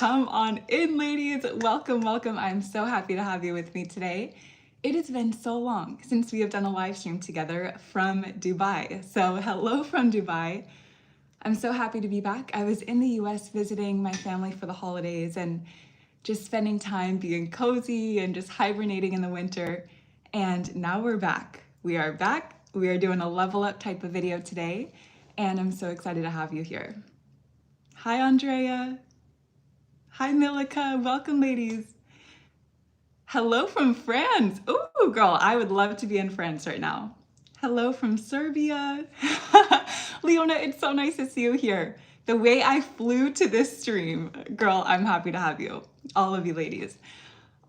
Come on in, ladies. Welcome, welcome. I'm so happy to have you with me today. It has been so long since we have done a live stream together from Dubai. So hello from Dubai. I'm so happy to be back. I was in the US visiting my family for the holidays and just spending time being cozy and just hibernating in the winter. And now we're back. We are back. We are doing a level up type of video today. And I'm so excited to have you here. Hi, Andrea. Hi, Milika. Welcome, ladies. Hello from France. Ooh, girl, I would love to be in France right now. Hello from Serbia. Leona, it's so nice to see you here. The way I flew to this stream, girl, I'm happy to have you. All of you ladies.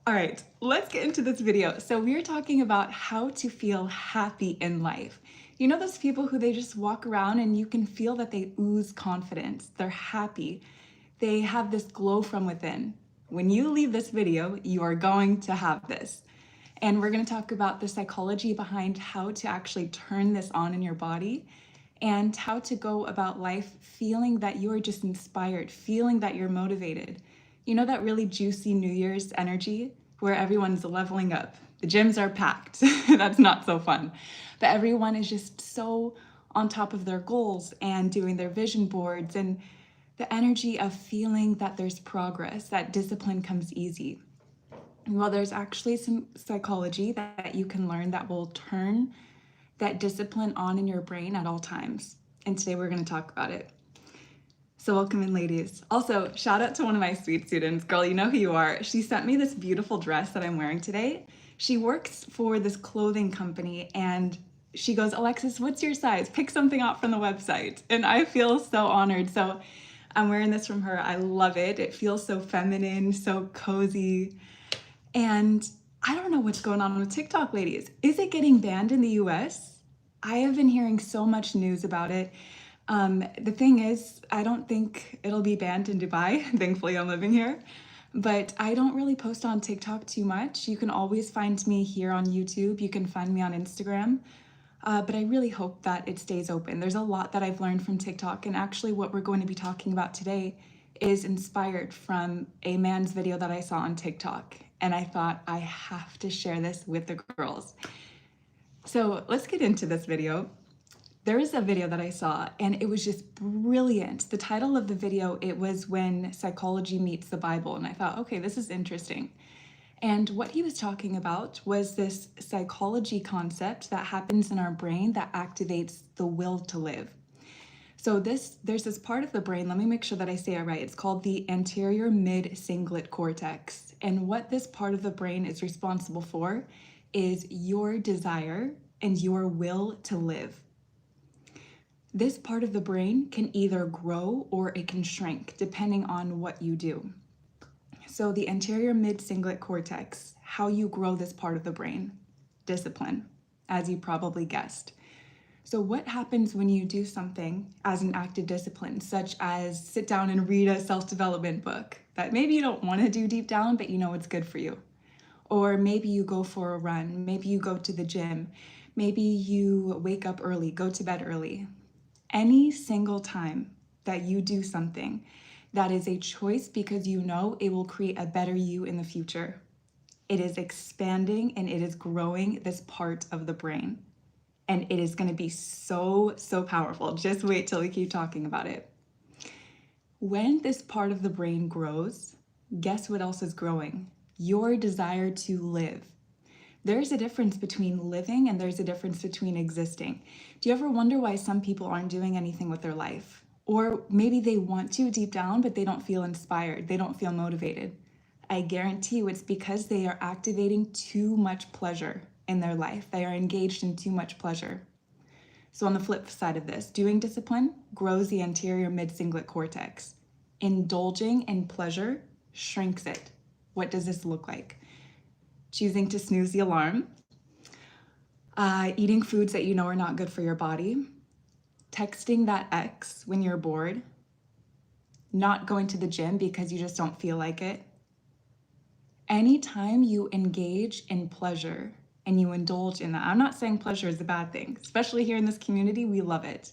All right, let's get into this video. So we're talking about how to feel happy in life. You know those people who they just walk around and you can feel that they ooze confidence. They're happy. They have this glow from within. When you leave this video, you are going to have this. And we're going to talk about the psychology behind how to actually turn this on in your body and how to go about life feeling that you are just inspired, feeling that you're motivated. You know that really juicy New Year's energy where everyone's leveling up. The gyms are packed. That's not so fun. But everyone is just so on top of their goals and doing their vision boards, and the energy of feeling that there's progress, that discipline comes easy. Well, there's actually some psychology that you can learn that will turn that discipline on in your brain at all times. And today we're going to talk about it. So welcome in, ladies. Also, shout out to one of my sweet students. Girl, you know who you are. She sent me this beautiful dress that I'm wearing today. She works for this clothing company and she goes, Alexis, what's your size? Pick something out from the website. And I feel so honored. So I'm wearing this from her. I love it. It feels so feminine, so cozy. And I don't know what's going on with TikTok, ladies. Is it getting banned in the US? I have been hearing so much news about it. The thing is, I don't think it'll be banned in Dubai. Thankfully, I'm living here. But I don't really post on TikTok too much. You can always find me here on YouTube. You can find me on Instagram. But I really hope that it stays open. There's a lot that I've learned from TikTok, and actually what we're going to be talking about today is inspired from a man's video that I saw on TikTok. And I thought I have to share this with the girls. So let's get into this video. There is a video that I saw and it was just brilliant. The title of the video, it was When Psychology Meets the Bible. And I thought, okay, this is interesting. And what he was talking about was this psychology concept that happens in our brain that activates the will to live. So there's this part of the brain, let me make sure that I say it right. It's called the anterior mid-cingulate cortex. And what this part of the brain is responsible for is your desire and your will to live. This part of the brain can either grow or it can shrink depending on what you do. So the anterior mid-cingulate cortex, how you grow this part of the brain, discipline, as you probably guessed. So what happens when you do something as an active discipline, such as sit down and read a self-development book that maybe you don't want to do deep down, but you know it's good for you? Or maybe you go for a run, maybe you go to the gym, maybe you wake up early, go to bed early. Any single time that you do something that is a choice because you know it will create a better you in the future, it is expanding and it is growing this part of the brain. And it is going to be so, so powerful. Just wait till we keep talking about it. When this part of the brain grows, guess what else is growing? Your desire to live. There's a difference between living and there's a difference between existing. Do you ever wonder why some people aren't doing anything with their life? Or maybe they want to deep down, but they don't feel inspired. They don't feel motivated. I guarantee you it's because they are activating too much pleasure in their life. They are engaged in too much pleasure. So on the flip side of this, doing discipline grows the anterior mid-cingulate cortex. Indulging in pleasure shrinks it. What does this look like? Choosing to snooze the alarm, eating foods that you know are not good for your body, texting that ex when you're bored, not going to the gym because you just don't feel like it. Anytime you engage in pleasure and you indulge in that, I'm not saying pleasure is a bad thing, especially here in this community, we love it.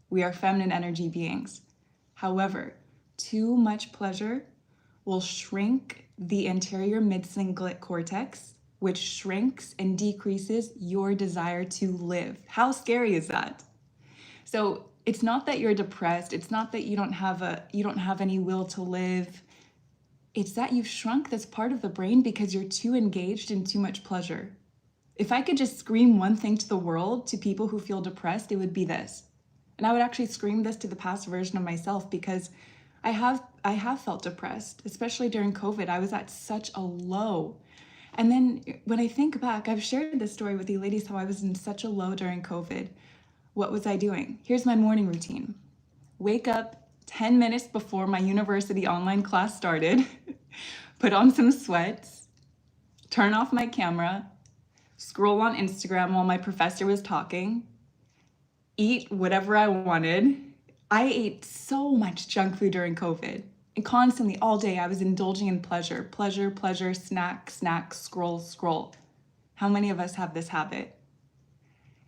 We are feminine energy beings. However, too much pleasure will shrink the anterior mid-cingulate cortex, which shrinks and decreases your desire to live. How scary is that? So it's not that you're depressed. It's not that you don't have any will to live. It's that you've shrunk this part of the brain because you're too engaged in too much pleasure. If I could just scream one thing to the world, to people who feel depressed, it would be this. And I would actually scream this to the past version of myself, because I have felt depressed, especially during COVID. I was at such a low. And then when I think back, I've shared this story with you ladies, how I was in such a low during COVID. What was I doing? Here's my morning routine. Wake up 10 minutes before my university online class started, put on some sweats, turn off my camera, scroll on Instagram while my professor was talking, eat whatever I wanted. I ate so much junk food during COVID, and constantly all day I was indulging in pleasure, snack, scroll. How many of us have this habit?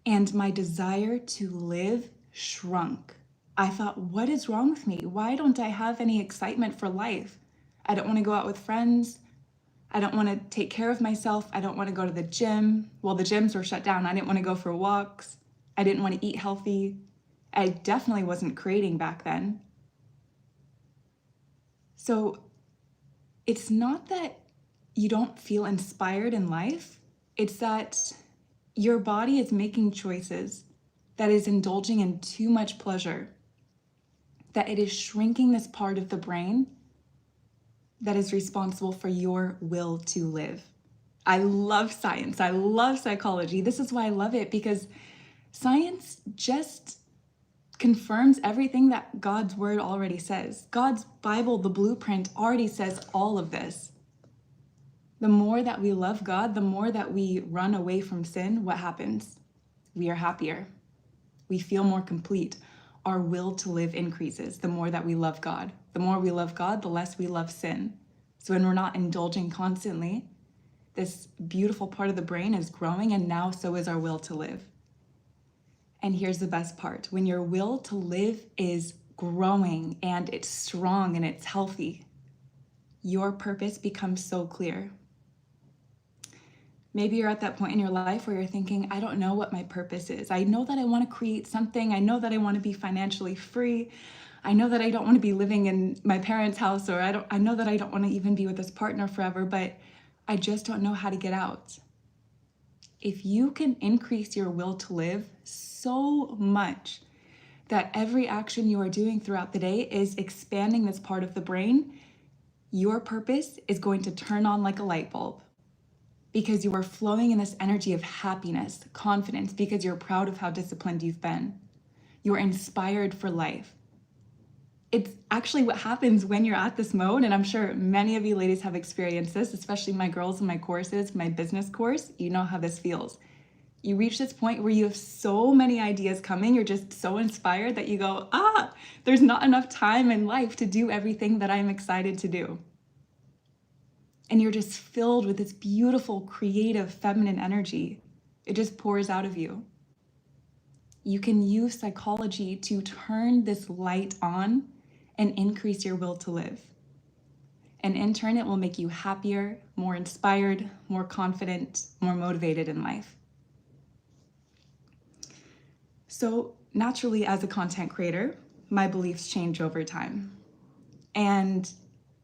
And my desire to live shrunk. I thought, what is wrong with me? Why don't I have any excitement for life? I don't want to go out with friends. I don't want to take care of myself. I don't want to go to the gym. Well, the gyms were shut down. I didn't want to go for walks. I didn't want to eat healthy. I definitely wasn't creating back then. So it's not that you don't feel inspired in life. It's that your body is making choices that is indulging in too much pleasure, that it is shrinking this part of the brain that is responsible for your will to live. I love science. I love psychology. This is why I love it, because science just confirms everything that God's word already says. God's Bible, the blueprint, already says all of this. The more that we love God, the more that we run away from sin, what happens? We are happier. We feel more complete. Our will to live increases the more that we love God. The more we love God, the less we love sin. So when we're not indulging constantly, this beautiful part of the brain is growing, and now so is our will to live. And here's the best part. When your will to live is growing and it's strong and it's healthy, your purpose becomes so clear. Maybe you're at that point in your life where you're thinking, I don't know what my purpose is. I know that I want to create something. I know that I want to be financially free. I know that I don't want to be living in my parents' house, or I know that I don't want to even be with this partner forever, but I just don't know how to get out. If you can increase your will to live so much that every action you are doing throughout the day is expanding this part of the brain, your purpose is going to turn on like a light bulb, because you are flowing in this energy of happiness, confidence, because you're proud of how disciplined you've been. You're inspired for life. It's actually what happens when you're at this mode, and I'm sure many of you ladies have experienced this, especially my girls in my courses, my business course. You know how this feels. You reach this point where you have so many ideas coming, you're just so inspired that you go, there's not enough time in life to do everything that I'm excited to do. And you're just filled with this beautiful, creative, feminine energy. It just pours out of you. You can use psychology to turn this light on and increase your will to live. And in turn, it will make you happier, more inspired, more confident, more motivated in life. So naturally, as a content creator, my beliefs change over time. And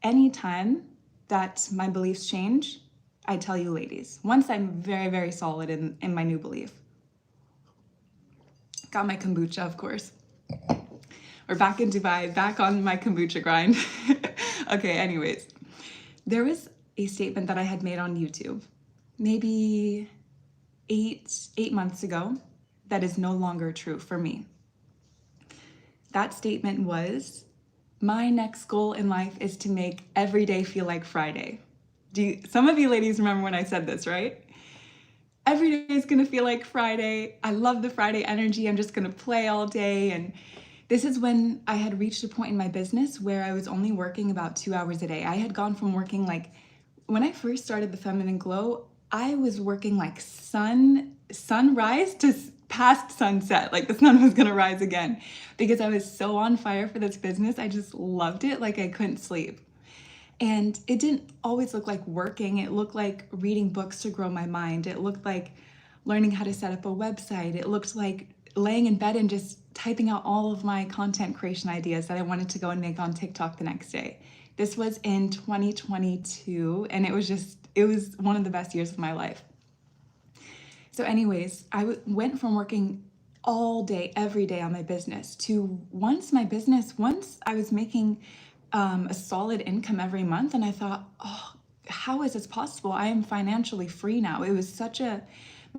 anytime that my beliefs change, I tell you ladies, once I'm very, very solid in my new belief. Got my kombucha, of course. We're back in Dubai, back on my kombucha grind. Okay, anyways. There was a statement that I had made on YouTube, maybe eight months ago, that is no longer true for me. That statement was, my next goal in life is to make every day feel like Friday. Some of you ladies remember when I said this, right? Every day is gonna feel like Friday. I love the Friday energy. I'm just gonna play all day. And this is when I had reached a point in my business where I was only working about 2 hours a day. I had gone from working when I first started the Feminine Glow, I was working like sunrise to past sunset, like the sun was gonna rise again, because I was so on fire for this business. I just loved it, like I couldn't sleep. And it didn't always look like working. It looked like reading books to grow my mind. It looked like learning how to set up a website. It looked like laying in bed and just typing out all of my content creation ideas that I wanted to go and make on TikTok the next day. This was in 2022, and it was one of the best years of my life. So anyways, went from working all day, every day on my business to once I was making a solid income every month. And I thought, oh, how is this possible? I am financially free now. It was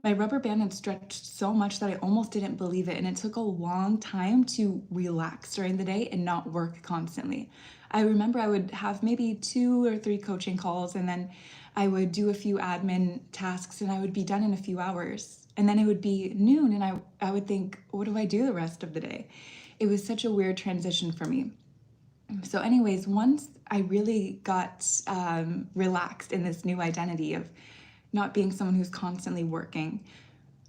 my rubber band had stretched so much that I almost didn't believe it. And it took a long time to relax during the day and not work constantly. I remember I would have maybe 2 or 3 coaching calls, and then I would do a few admin tasks, and I would be done in a few hours. And then it would be noon, and I would think, what do I do the rest of the day? It was such a weird transition for me. So anyways, once I really got relaxed in this new identity of not being someone who's constantly working,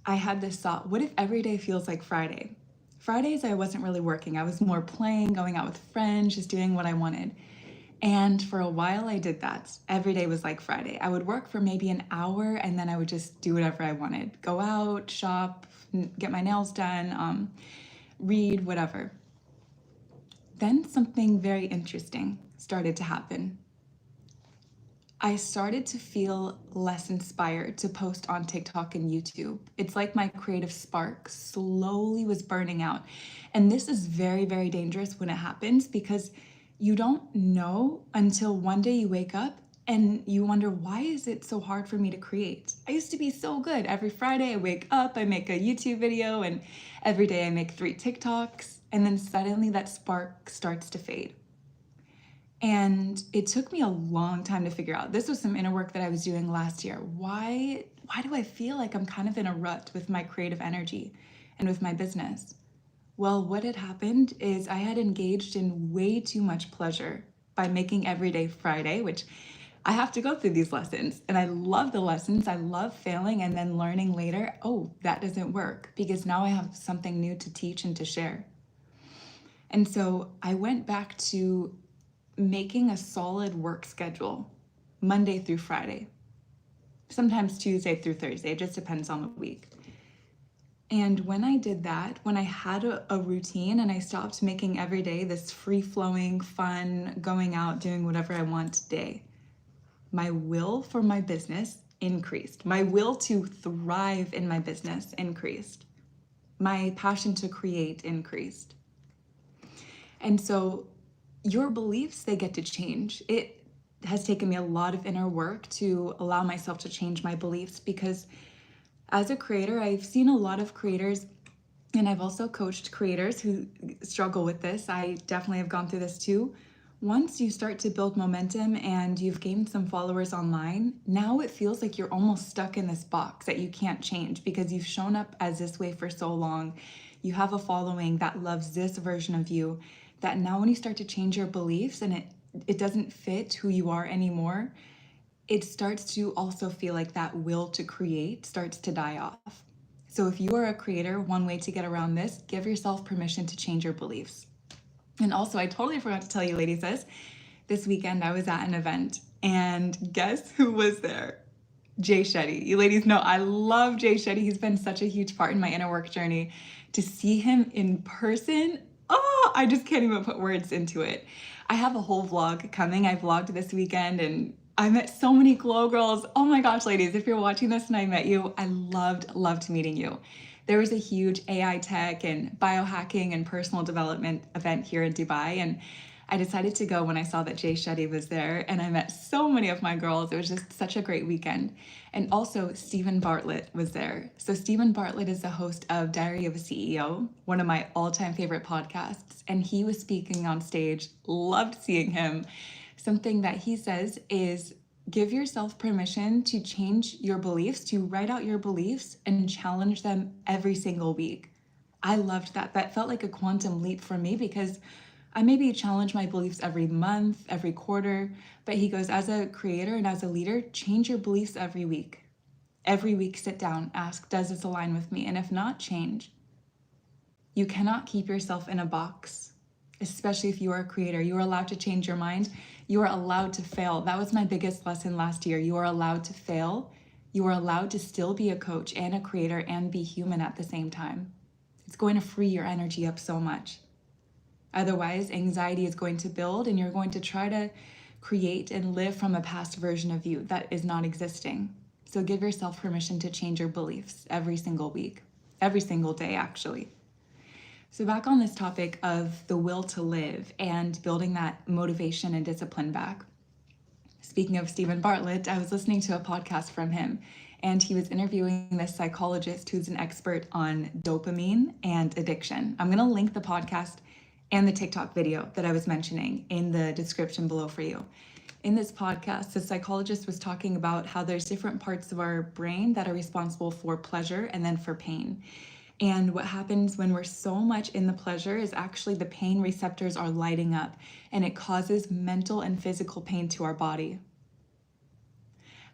I had this thought, what if every day feels like Friday? Fridays, I wasn't really working. I was more playing, going out with friends, just doing what I wanted. And for a while, I did that. Every day was like Friday. I would work for maybe an hour, and then I would just do whatever I wanted. Go out, shop, get my nails done, read, whatever. Then something very interesting started to happen. I started to feel less inspired to post on TikTok and YouTube. It's like my creative spark slowly was burning out. And this is very, very dangerous when it happens, because you don't know until one day you wake up and you wonder, why is it so hard for me to create? I used to be so good. Every Friday I wake up, I make a YouTube video, and every day I make 3 TikToks. And then suddenly that spark starts to fade. And it took me a long time to figure out. This was some inner work that I was doing last year. Why do I feel like I'm kind of in a rut with my creative energy and with my business? Well, what had happened is I had engaged in way too much pleasure by making every day Friday, which I have to go through these lessons. And I love the lessons. I love failing and then learning later, oh, that doesn't work, because now I have something new to teach and to share. And so I went back to making a solid work schedule, Monday through Friday, sometimes Tuesday through Thursday, it just depends on the week. And when I did that, when I had a routine and I stopped making every day this free-flowing, fun, going out, doing whatever I want day, my will for my business increased. My will to thrive in my business increased. My passion to create increased. And so your beliefs, they get to change. It has taken me a lot of inner work to allow myself to change my beliefs, because as a creator, I've seen a lot of creators, and I've also coached creators who struggle with this. I definitely have gone through this too. Once you start to build momentum and you've gained some followers online, now it feels like you're almost stuck in this box that you can't change, because you've shown up as this way for so long. You have a following that loves this version of you, that now when you start to change your beliefs and it doesn't fit who you are anymore, it starts to also feel like that will to create starts to die off. So if you are a creator, one way to get around this, give yourself permission to change your beliefs. And also, I totally forgot to tell you ladies this weekend I was at an event, and guess who was there? Jay Shetty. You ladies know I love Jay Shetty. He's been such a huge part in my inner work journey. To see him in person, oh, I just can't even put words into it. I have a whole vlog coming. I vlogged this weekend and I met so many glow girls. Oh my gosh, ladies, if you're watching this and I met you, I loved meeting you. There was a huge AI tech and biohacking and personal development event here in Dubai, and I decided to go when I saw that Jay Shetty was there, and I met so many of my girls. It was just such a great weekend. And also Stephen Bartlett was there. So Stephen Bartlett is the host of Diary of a CEO, one of my all-time favorite podcasts, and he was speaking on stage. Loved seeing him. Something that he says is, give yourself permission to change your beliefs, to write out your beliefs and challenge them every single week. I loved that. That felt like a quantum leap for me, because I maybe challenge my beliefs every month, every quarter, but he goes, as a creator and as a leader, change your beliefs every week. Every week, sit down, ask, does this align with me? And if not, change. You cannot keep yourself in a box. especially if you are a creator. You are allowed to change your mind. You are allowed to fail. That was my biggest lesson last year. You are allowed to fail. You are allowed to still be a coach and a creator and be human at the same time. It's going to free your energy up so much. Otherwise, anxiety is going to build and you're going to try to create and live from a past version of you that is not existing. So give yourself permission to change your beliefs every single week, every single day, actually. So back on this topic of the will to live and building that motivation and discipline back. Speaking of Stephen Bartlett, I was listening to a podcast from him, and he was interviewing this psychologist who's an expert on dopamine and addiction. I'm going to link the podcast and the TikTok video that I was mentioning in the description below for you. In this podcast, the psychologist was talking about how there's different parts of our brain that are responsible for pleasure and then for pain. And what happens when we're so much in the pleasure is actually the pain receptors are lighting up, and it causes mental and physical pain to our body.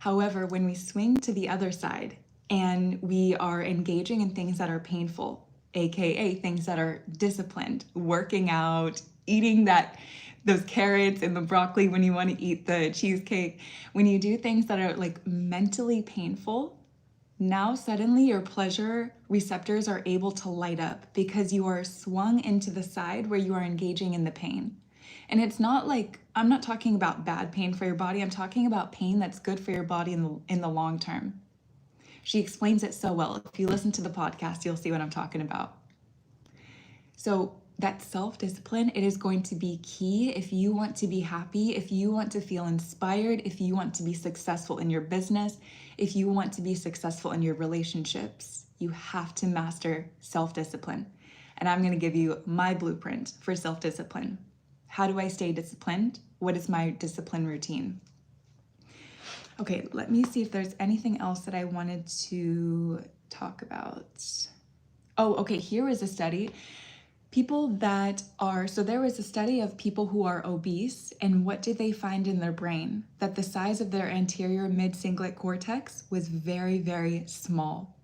However, when we swing to the other side and we are engaging in things that are painful, aka things that are disciplined, working out, eating those carrots and the broccoli when you want to eat the cheesecake, when you do things that are like mentally painful, now suddenly your pleasure receptors are able to light up because you are swung into the side where you are engaging in the pain. And it's not like, I'm not talking about bad pain for your body. I'm talking about pain that's good for your body in the long term. She explains it so well. If you listen to the podcast, you'll see what I'm talking about. So that self-discipline, it is going to be key if you want to be happy, if you want to feel inspired, if you want to be successful in your business, if you want to be successful in your relationships. You have to master self-discipline. And I'm going to give you my blueprint for self-discipline. How do I stay disciplined? What is my discipline routine? Okay, let me see if there's anything else that I wanted to talk about. Oh, okay, here is a study. There was a study of people who are obese, and what did they find in their brain? That the size of their anterior mid-cingulate cortex was very, very small,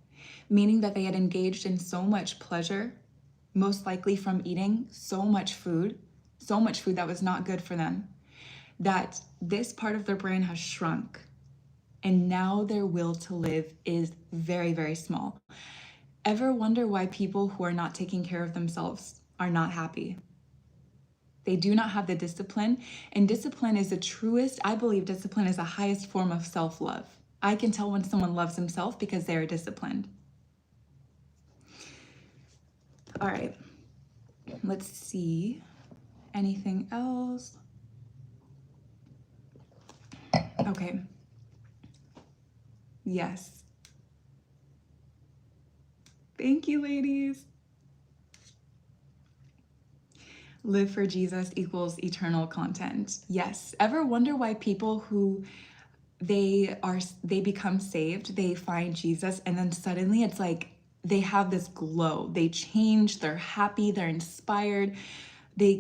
meaning that they had engaged in so much pleasure, most likely from eating so much food that was not good for them, that this part of their brain has shrunk, and now their will to live is very, very small. Ever wonder why people who are not taking care of themselves are not happy? They do not have the discipline, and discipline is the truest, I believe discipline is the highest form of self-love. I can tell when someone loves himself because they are disciplined. All right, let's see. Anything else? Okay. Yes. Thank you, ladies. Live for Jesus equals eternal content. Yes. Ever wonder why people who they become saved, they find Jesus, and then suddenly it's like they have this glow. They change, they're happy, they're inspired. They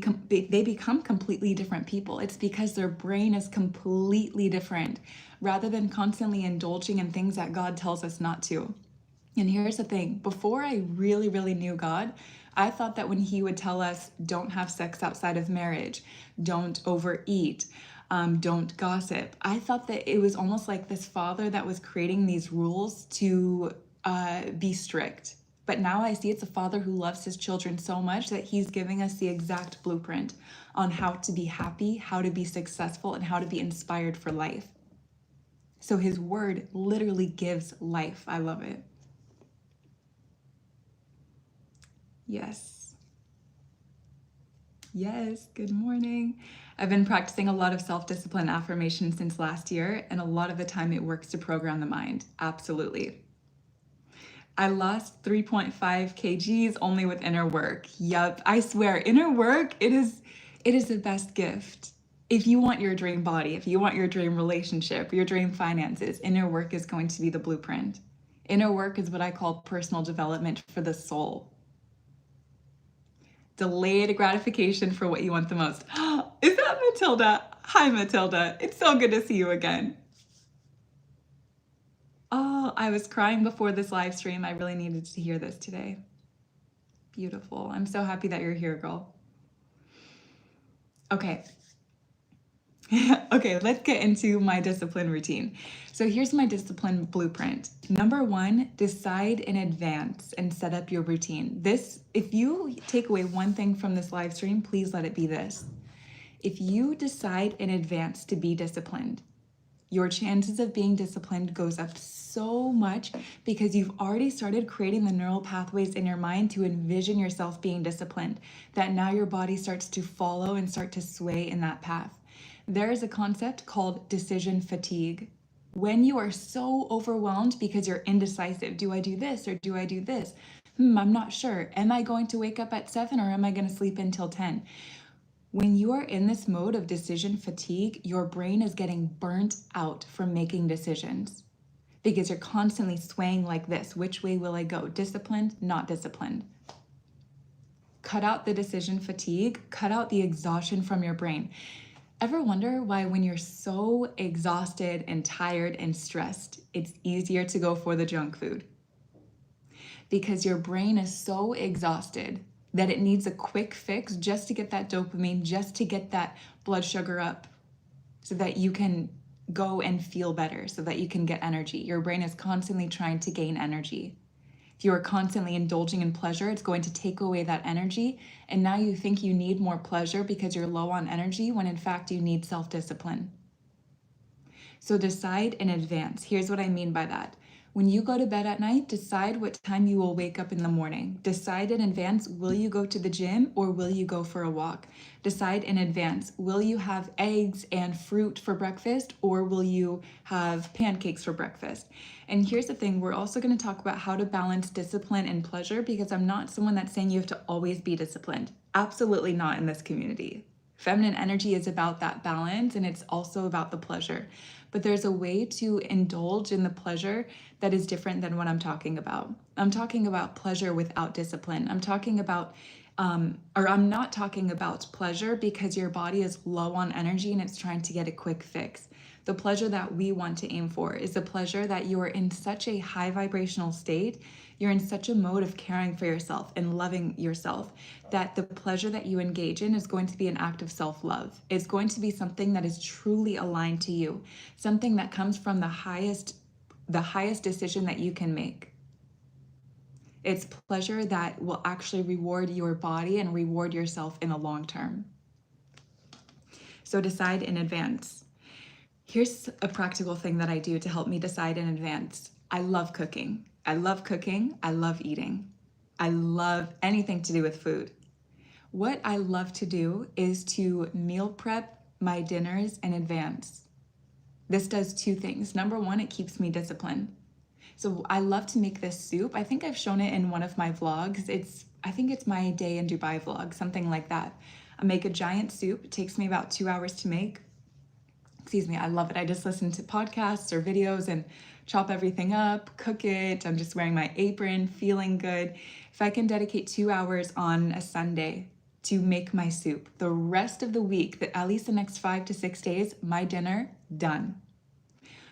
become completely different people. It's because their brain is completely different, rather than constantly indulging in things that God tells us not to. And here's the thing, before I really, really knew God, I thought that when he would tell us, don't have sex outside of marriage, don't overeat, don't gossip, I thought that it was almost like this father that was creating these rules to be strict. But now I see it's a father who loves his children so much that he's giving us the exact blueprint on how to be happy, how to be successful, and how to be inspired for life. So his word literally gives life. I love it. Yes. Yes, good morning. I've been practicing a lot of self-discipline affirmation since last year, and a lot of the time it works to program the mind. Absolutely. I lost 3.5 kgs only with inner work. Yup, I swear, inner work, it is the best gift. If you want your dream body, if you want your dream relationship, your dream finances, inner work is going to be the blueprint. Inner work is what I call personal development for the soul. Delayed gratification for what you want the most. Is that Matilda? Hi, Matilda. It's so good to see you again. Oh, I was crying before this live stream. I really needed to hear this today. Beautiful. I'm so happy that you're here, girl. Okay. Okay, let's get into my discipline routine. So here's my discipline blueprint. Number one, decide in advance and set up your routine. This, if you take away one thing from this live stream, please let it be this. If you decide in advance to be disciplined, your chances of being disciplined goes up so much because you've already started creating the neural pathways in your mind to envision yourself being disciplined, that now your body starts to follow and start to sway in that path. There is a concept called decision fatigue. When you are so overwhelmed because you're indecisive, do I do this or do I do this? I'm not sure. Am I going to wake up at 7 or am I going to sleep until 10? When you are in this mode of decision fatigue, your brain is getting burnt out from making decisions because you're constantly swaying like this. Which way will I go? Disciplined, not disciplined. Cut out the decision fatigue, cut out the exhaustion from your brain. Ever wonder why when you're so exhausted and tired and stressed, it's easier to go for the junk food? Because your brain is so exhausted that it needs a quick fix just to get that dopamine, just to get that blood sugar up so that you can go and feel better, so that you can get energy. Your brain is constantly trying to gain energy. If you are constantly indulging in pleasure, it's going to take away that energy. And now you think you need more pleasure because you're low on energy, when in fact you need self-discipline. So decide in advance. Here's what I mean by that. When you go to bed at night, decide what time you will wake up in the morning. Decide in advance, will you go to the gym or will you go for a walk? Decide in advance, will you have eggs and fruit for breakfast or will you have pancakes for breakfast? And here's the thing, we're also going to talk about how to balance discipline and pleasure, because I'm not someone that's saying you have to always be disciplined. Absolutely not in this community. Feminine energy is about that balance, and it's also about the pleasure. But there's a way to indulge in the pleasure that is different than what I'm talking about. I'm talking about pleasure without discipline. I'm talking about, I'm not talking about pleasure because your body is low on energy and it's trying to get a quick fix. The pleasure that we want to aim for is the pleasure that you are in such a high vibrational state, you're in such a mode of caring for yourself and loving yourself, that the pleasure that you engage in is going to be an act of self-love. It's going to be something that is truly aligned to you, something that comes from the highest decision that you can make. It's pleasure that will actually reward your body and reward yourself in the long term. So decide in advance. Here's a practical thing that I do to help me decide in advance. I love cooking. I love cooking. I love eating. I love anything to do with food. What I love to do is to meal prep my dinners in advance. This does two things. Number one, it keeps me disciplined. So I love to make this soup. I think I've shown it in one of my vlogs. I think it's my day in Dubai vlog, something like that. I make a giant soup. It takes me about 2 hours to make. Excuse me, I love it. I just listen to podcasts or videos and chop everything up, cook it. I'm just wearing my apron, feeling good. If I can dedicate 2 hours on a Sunday to make my soup, the rest of the week, at least the next 5 to 6 days, my dinner, done.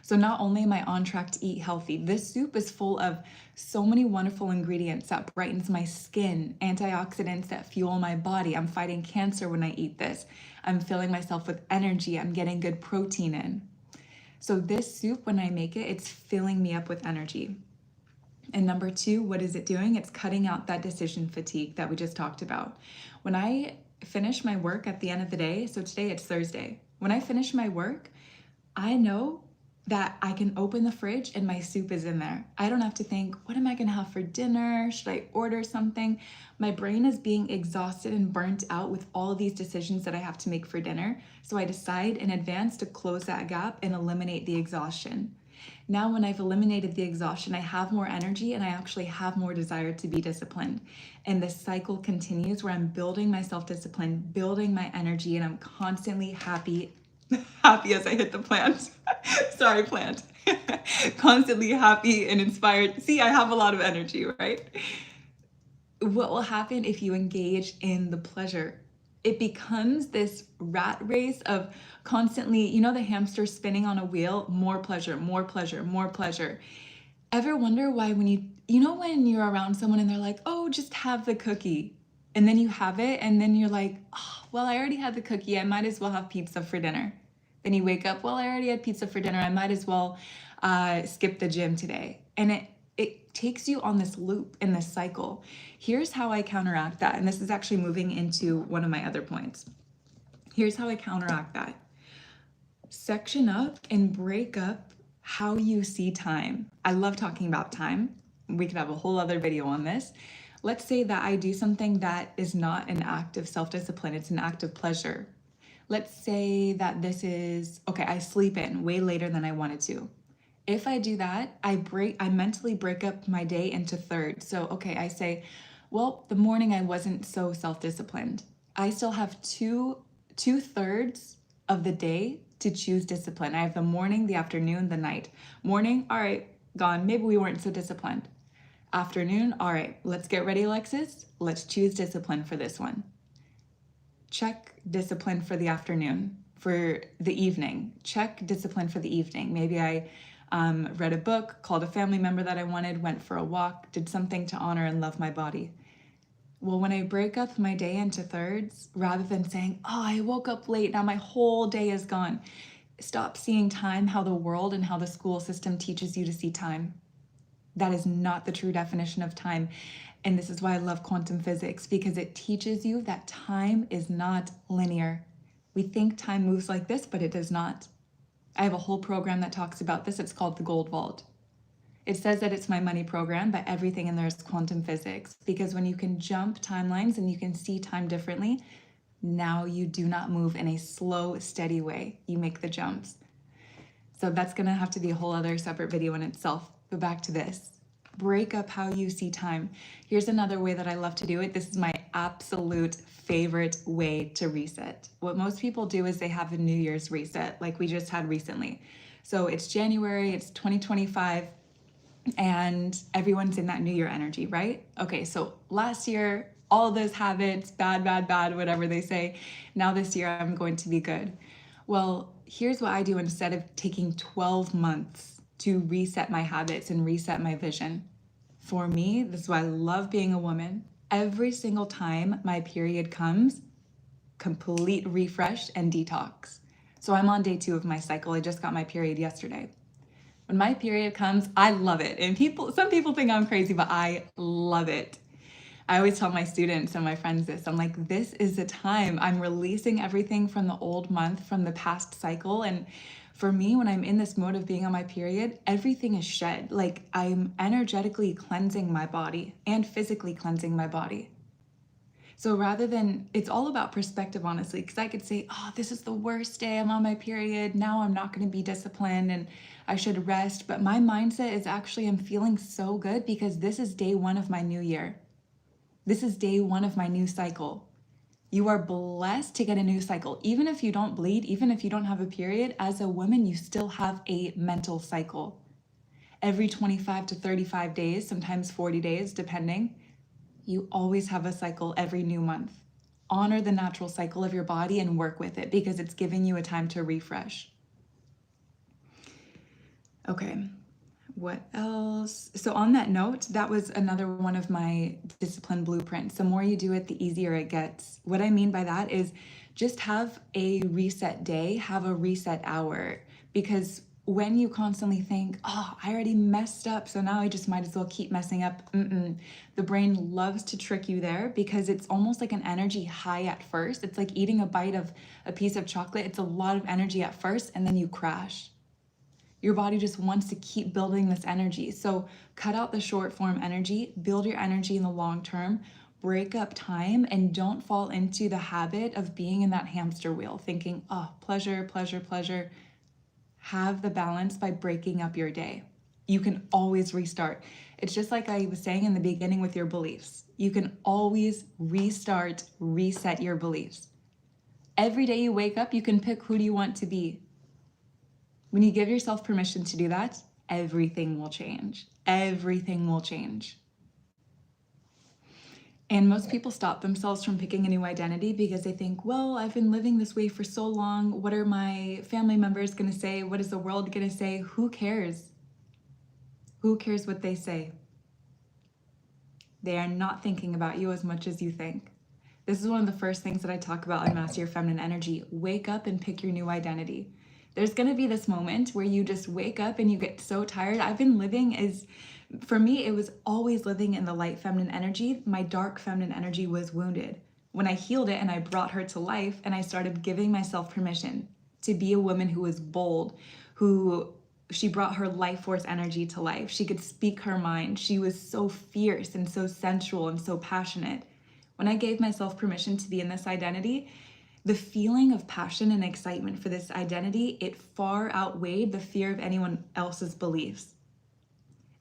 So not only am I on track to eat healthy, this soup is full of so many wonderful ingredients that brightens my skin, antioxidants that fuel my body. I'm fighting cancer when I eat this. I'm filling myself with energy. I'm getting good protein in. So this soup, when I make it, it's filling me up with energy. And number two, what is it doing? It's cutting out that decision fatigue that we just talked about. When I finish my work at the end of the day, so today it's Thursday, when I finish my work, I know that I can open the fridge and my soup is in there. I don't have to think, what am I gonna have for dinner? Should I order something? My brain is being exhausted and burnt out with all of these decisions that I have to make for dinner. So I decide in advance to close that gap and eliminate the exhaustion. Now, when I've eliminated the exhaustion, I have more energy and I actually have more desire to be disciplined. And this cycle continues where I'm building my self-discipline, building my energy, and I'm constantly happy as I hit the plant. Sorry, plant. Constantly happy and inspired. See, I have a lot of energy, right? What will happen if you engage in the pleasure? It becomes this rat race of constantly, you know, the hamster spinning on a wheel, more pleasure, more pleasure, more pleasure. Ever wonder why when when you're around someone and they're like, oh, just have the cookie. And then you have it and then you're like, oh, well, I already had the cookie, I might as well have pizza for dinner. Then you wake up, well, I already had pizza for dinner, I might as well skip the gym today. And it takes you on this loop in this cycle. Here's how I counteract that. And this is actually moving into one of my other points. Here's how I counteract that. Section up and break up how you see time. I love talking about time. We could have a whole other video on this. Let's say that I do something that is not an act of self-discipline, it's an act of pleasure. Let's say that this is, okay, I sleep in way later than I wanted to. If I do that, I mentally break up my day into thirds. So, okay, I say, well, the morning I wasn't so self-disciplined. I still have two thirds of the day to choose discipline. I have the morning, the afternoon, the night. Morning, all right, gone. Maybe we weren't so disciplined. Afternoon, all right, let's get ready, Alexis. Let's choose discipline for this one. Check discipline for the afternoon. For the evening, check discipline for the evening. Maybe I read a book, called a family member that I wanted, went for a walk, did something to honor and love my body. Well, when I break up my day into thirds, rather than saying, oh, I woke up late, now my whole day is gone, stop seeing time how the world and how the school system teaches you to see time. That is not the true definition of time. And this is why I love quantum physics, because it teaches you that time is not linear. We think time moves like this, but it does not. I have a whole program that talks about this. It's called the Gold Vault. It says that it's my money program, but everything in there is quantum physics, because when you can jump timelines and you can see time differently, now you do not move in a slow, steady way. You make the jumps. So that's gonna have to be a whole other separate video in itself. But back to this. Break up how you see time. Here's another way that I love to do it. This is my absolute favorite way to reset. What most people do is they have a New Year's reset, like we just had recently. So it's January, it's 2025, and everyone's in that New Year energy, right? Okay, so last year, all those habits, bad, whatever they say. Now this year, I'm going to be good. Well, here's what I do instead of taking 12 months to reset my habits and reset my vision. For me, this is why I love being a woman. Every single time my period comes, complete refresh and detox. So I'm on day 2 of my cycle. I just got my period yesterday. When my period comes, I love it. And some people think I'm crazy, but I love it. I always tell my students and my friends this. I'm like, this is the time. I'm releasing everything from the old month, from the past cycle. And for me, when I'm in this mode of being on my period, everything is shed. Like I'm energetically cleansing my body and physically cleansing my body. So rather than, it's all about perspective, honestly, because I could say, oh, this is the worst day, I'm on my period, now I'm not going to be disciplined and I should rest. But my mindset is actually, I'm feeling so good because this is day 1 of my new year. This is day 1 of my new cycle. You are blessed to get a new cycle. Even if you don't bleed, even if you don't have a period, as a woman, you still have a mental cycle. Every 25 to 35 days, sometimes 40 days, depending, you always have a cycle every new month. Honor the natural cycle of your body and work with it because it's giving you a time to refresh. Okay, what else? So on that note, that was another one of my discipline blueprints. The more you do it, the easier it gets. What I mean by that is just have a reset day, have a reset hour, because when you constantly think, oh, I already messed up, so now I just might as well keep messing up. The brain loves to trick you there because it's almost like an energy high at first. It's like eating a bite of a piece of chocolate. It's a lot of energy at first and then you crash. Your body just wants to keep building this energy. So cut out the short form energy, build your energy in the long term, break up time, and don't fall into the habit of being in that hamster wheel, thinking, oh, pleasure, pleasure, pleasure. Have the balance by breaking up your day. You can always restart. It's just like I was saying in the beginning with your beliefs. You can always restart, reset your beliefs. Every day you wake up, you can pick who do you want to be. When you give yourself permission to do that, everything will change. Everything will change. And most people stop themselves from picking a new identity because they think, well, I've been living this way for so long. What are my family members going to say? What is the world going to say? Who cares? Who cares what they say? They are not thinking about you as much as you think. This is one of the first things that I talk about in Master Your Feminine Energy. Wake up and pick your new identity. There's going to be this moment where you just wake up and you get so tired. I've been living as, for me, it was always living in the light feminine energy. My dark feminine energy was wounded. When I healed it and I brought her to life and I started giving myself permission to be a woman who was bold, who she brought her life force energy to life. She could speak her mind. She was so fierce and so sensual and so passionate. When I gave myself permission to be in this identity, the feeling of passion and excitement for this identity, it far outweighed the fear of anyone else's beliefs.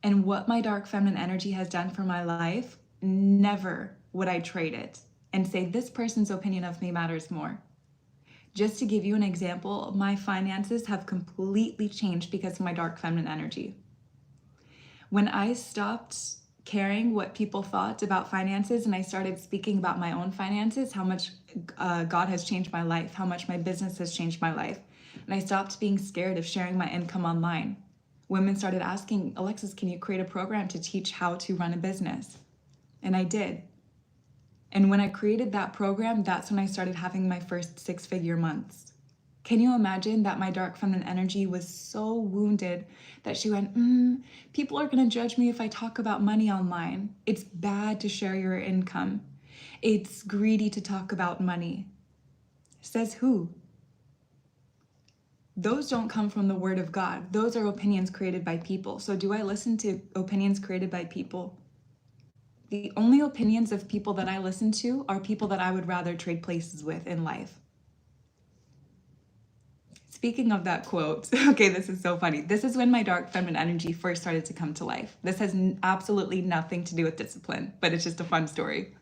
And what my dark feminine energy has done for my life, never would I trade it and say this person's opinion of me matters more. Just to give you an example, my finances have completely changed because of my dark feminine energy. When I stopped caring what people thought about finances and I started speaking about my own finances, how much God has changed my life, how much my business has changed my life. And I stopped being scared of sharing my income online. Women started asking, Alexis, can you create a program to teach how to run a business? And I did. And when I created that program, that's when I started having my first 6-figure months. Can you imagine that my dark feminine energy was so wounded that she went, people are going to judge me if I talk about money online. It's bad to share your income. It's greedy to talk about money. Says who? Those don't come from the word of God. Those are opinions created by people. So do I listen to opinions created by people? The only opinions of people that I listen to are people that I would rather trade places with in life. Speaking of that quote, okay, this is so funny. This is when my dark feminine energy first started to come to life. This has absolutely nothing to do with discipline, but it's just a fun story.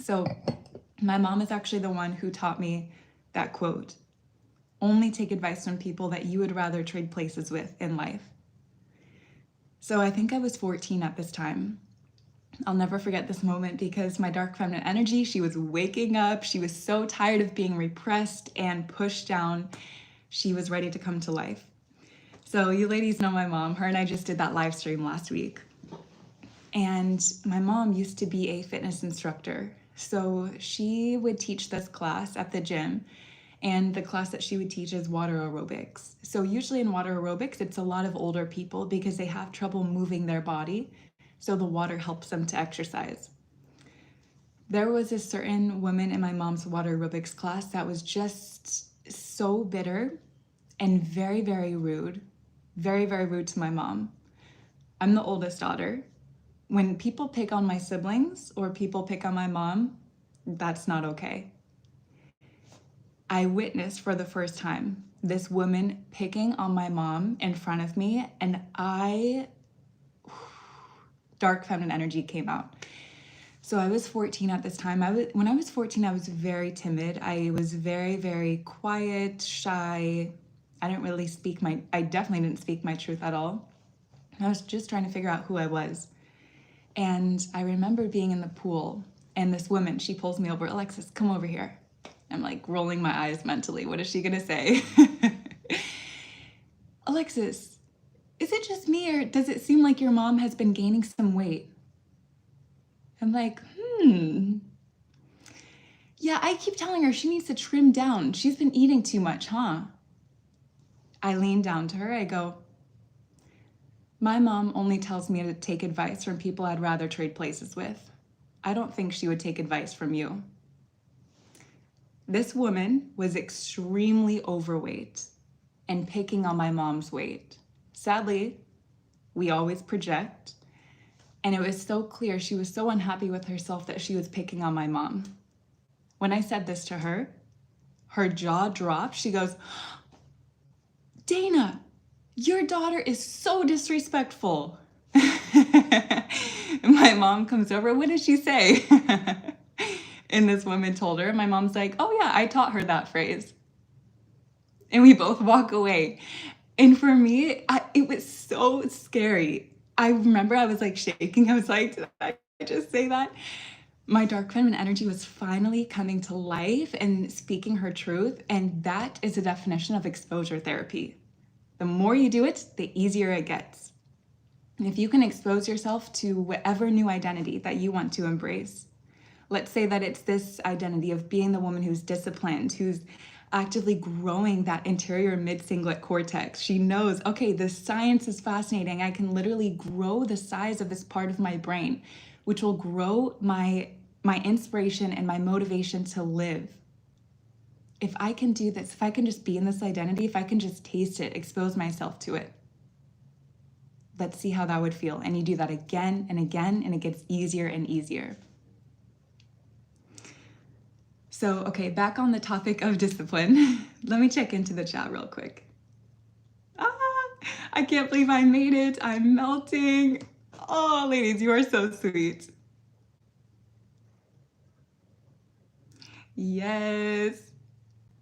So my mom is actually the one who taught me that quote. Only take advice from people that you would rather trade places with in life. So I think I was 14 at this time. I'll never forget this moment because my dark feminine energy, she was waking up. She was so tired of being repressed and pushed down. She was ready to come to life. So you ladies know my mom. Her and I just did that live stream last week. And my mom used to be a fitness instructor. So she would teach this class at the gym. And the class that she would teach is water aerobics. So usually in water aerobics, it's a lot of older people because they have trouble moving their body. So the water helps them to exercise. There was a certain woman in my mom's water aerobics class that was just so bitter and very, very rude. Very, very rude to my mom. I'm the oldest daughter. When people pick on my siblings or people pick on my mom, that's not okay. I witnessed for the first time this woman picking on my mom in front of me, and dark feminine energy came out. So I was 14 at this time. When I was 14, I was very timid. I was very, very quiet, shy. I definitely didn't speak my truth at all. I was just trying to figure out who I was. And I remember being in the pool, and this woman, she pulls me over, Alexis, come over here. I'm like rolling my eyes mentally. What is she gonna say? Alexis, is it just me or does it seem like your mom has been gaining some weight? I'm like, yeah, I keep telling her she needs to trim down. She's been eating too much, huh? I lean down to her, I go, my mom only tells me to take advice from people I'd rather trade places with. I don't think she would take advice from you. This woman was extremely overweight and picking on my mom's weight. Sadly, we always project, and it was so clear she was so unhappy with herself that she was picking on my mom. When I said this to her, her jaw dropped. She goes, Dana, your daughter is so disrespectful. My mom comes over, what did she say? And this woman told her, my mom's like, oh yeah, I taught her that phrase. And we both walk away. And for me, it was so scary. I remember I was like shaking. I was like, did I just say that? My dark feminine energy was finally coming to life and speaking her truth. And that is the definition of exposure therapy. The more you do it, the easier it gets. And if you can expose yourself to whatever new identity that you want to embrace, Let's say that it's this identity of being the woman who's disciplined, who's actively growing that interior mid-cingulate cortex. She knows, okay, the science is fascinating. I can literally grow the size of this part of my brain, which will grow my inspiration and my motivation to live. If I can do this, if I can just be in this identity, if I can just taste it, expose myself to it, let's see how that would feel. And you do that again and again, and it gets easier and easier. So, okay, back on the topic of discipline, let me check into the chat real quick. I can't believe I made it. I'm melting. Oh, ladies, you are so sweet. Yes.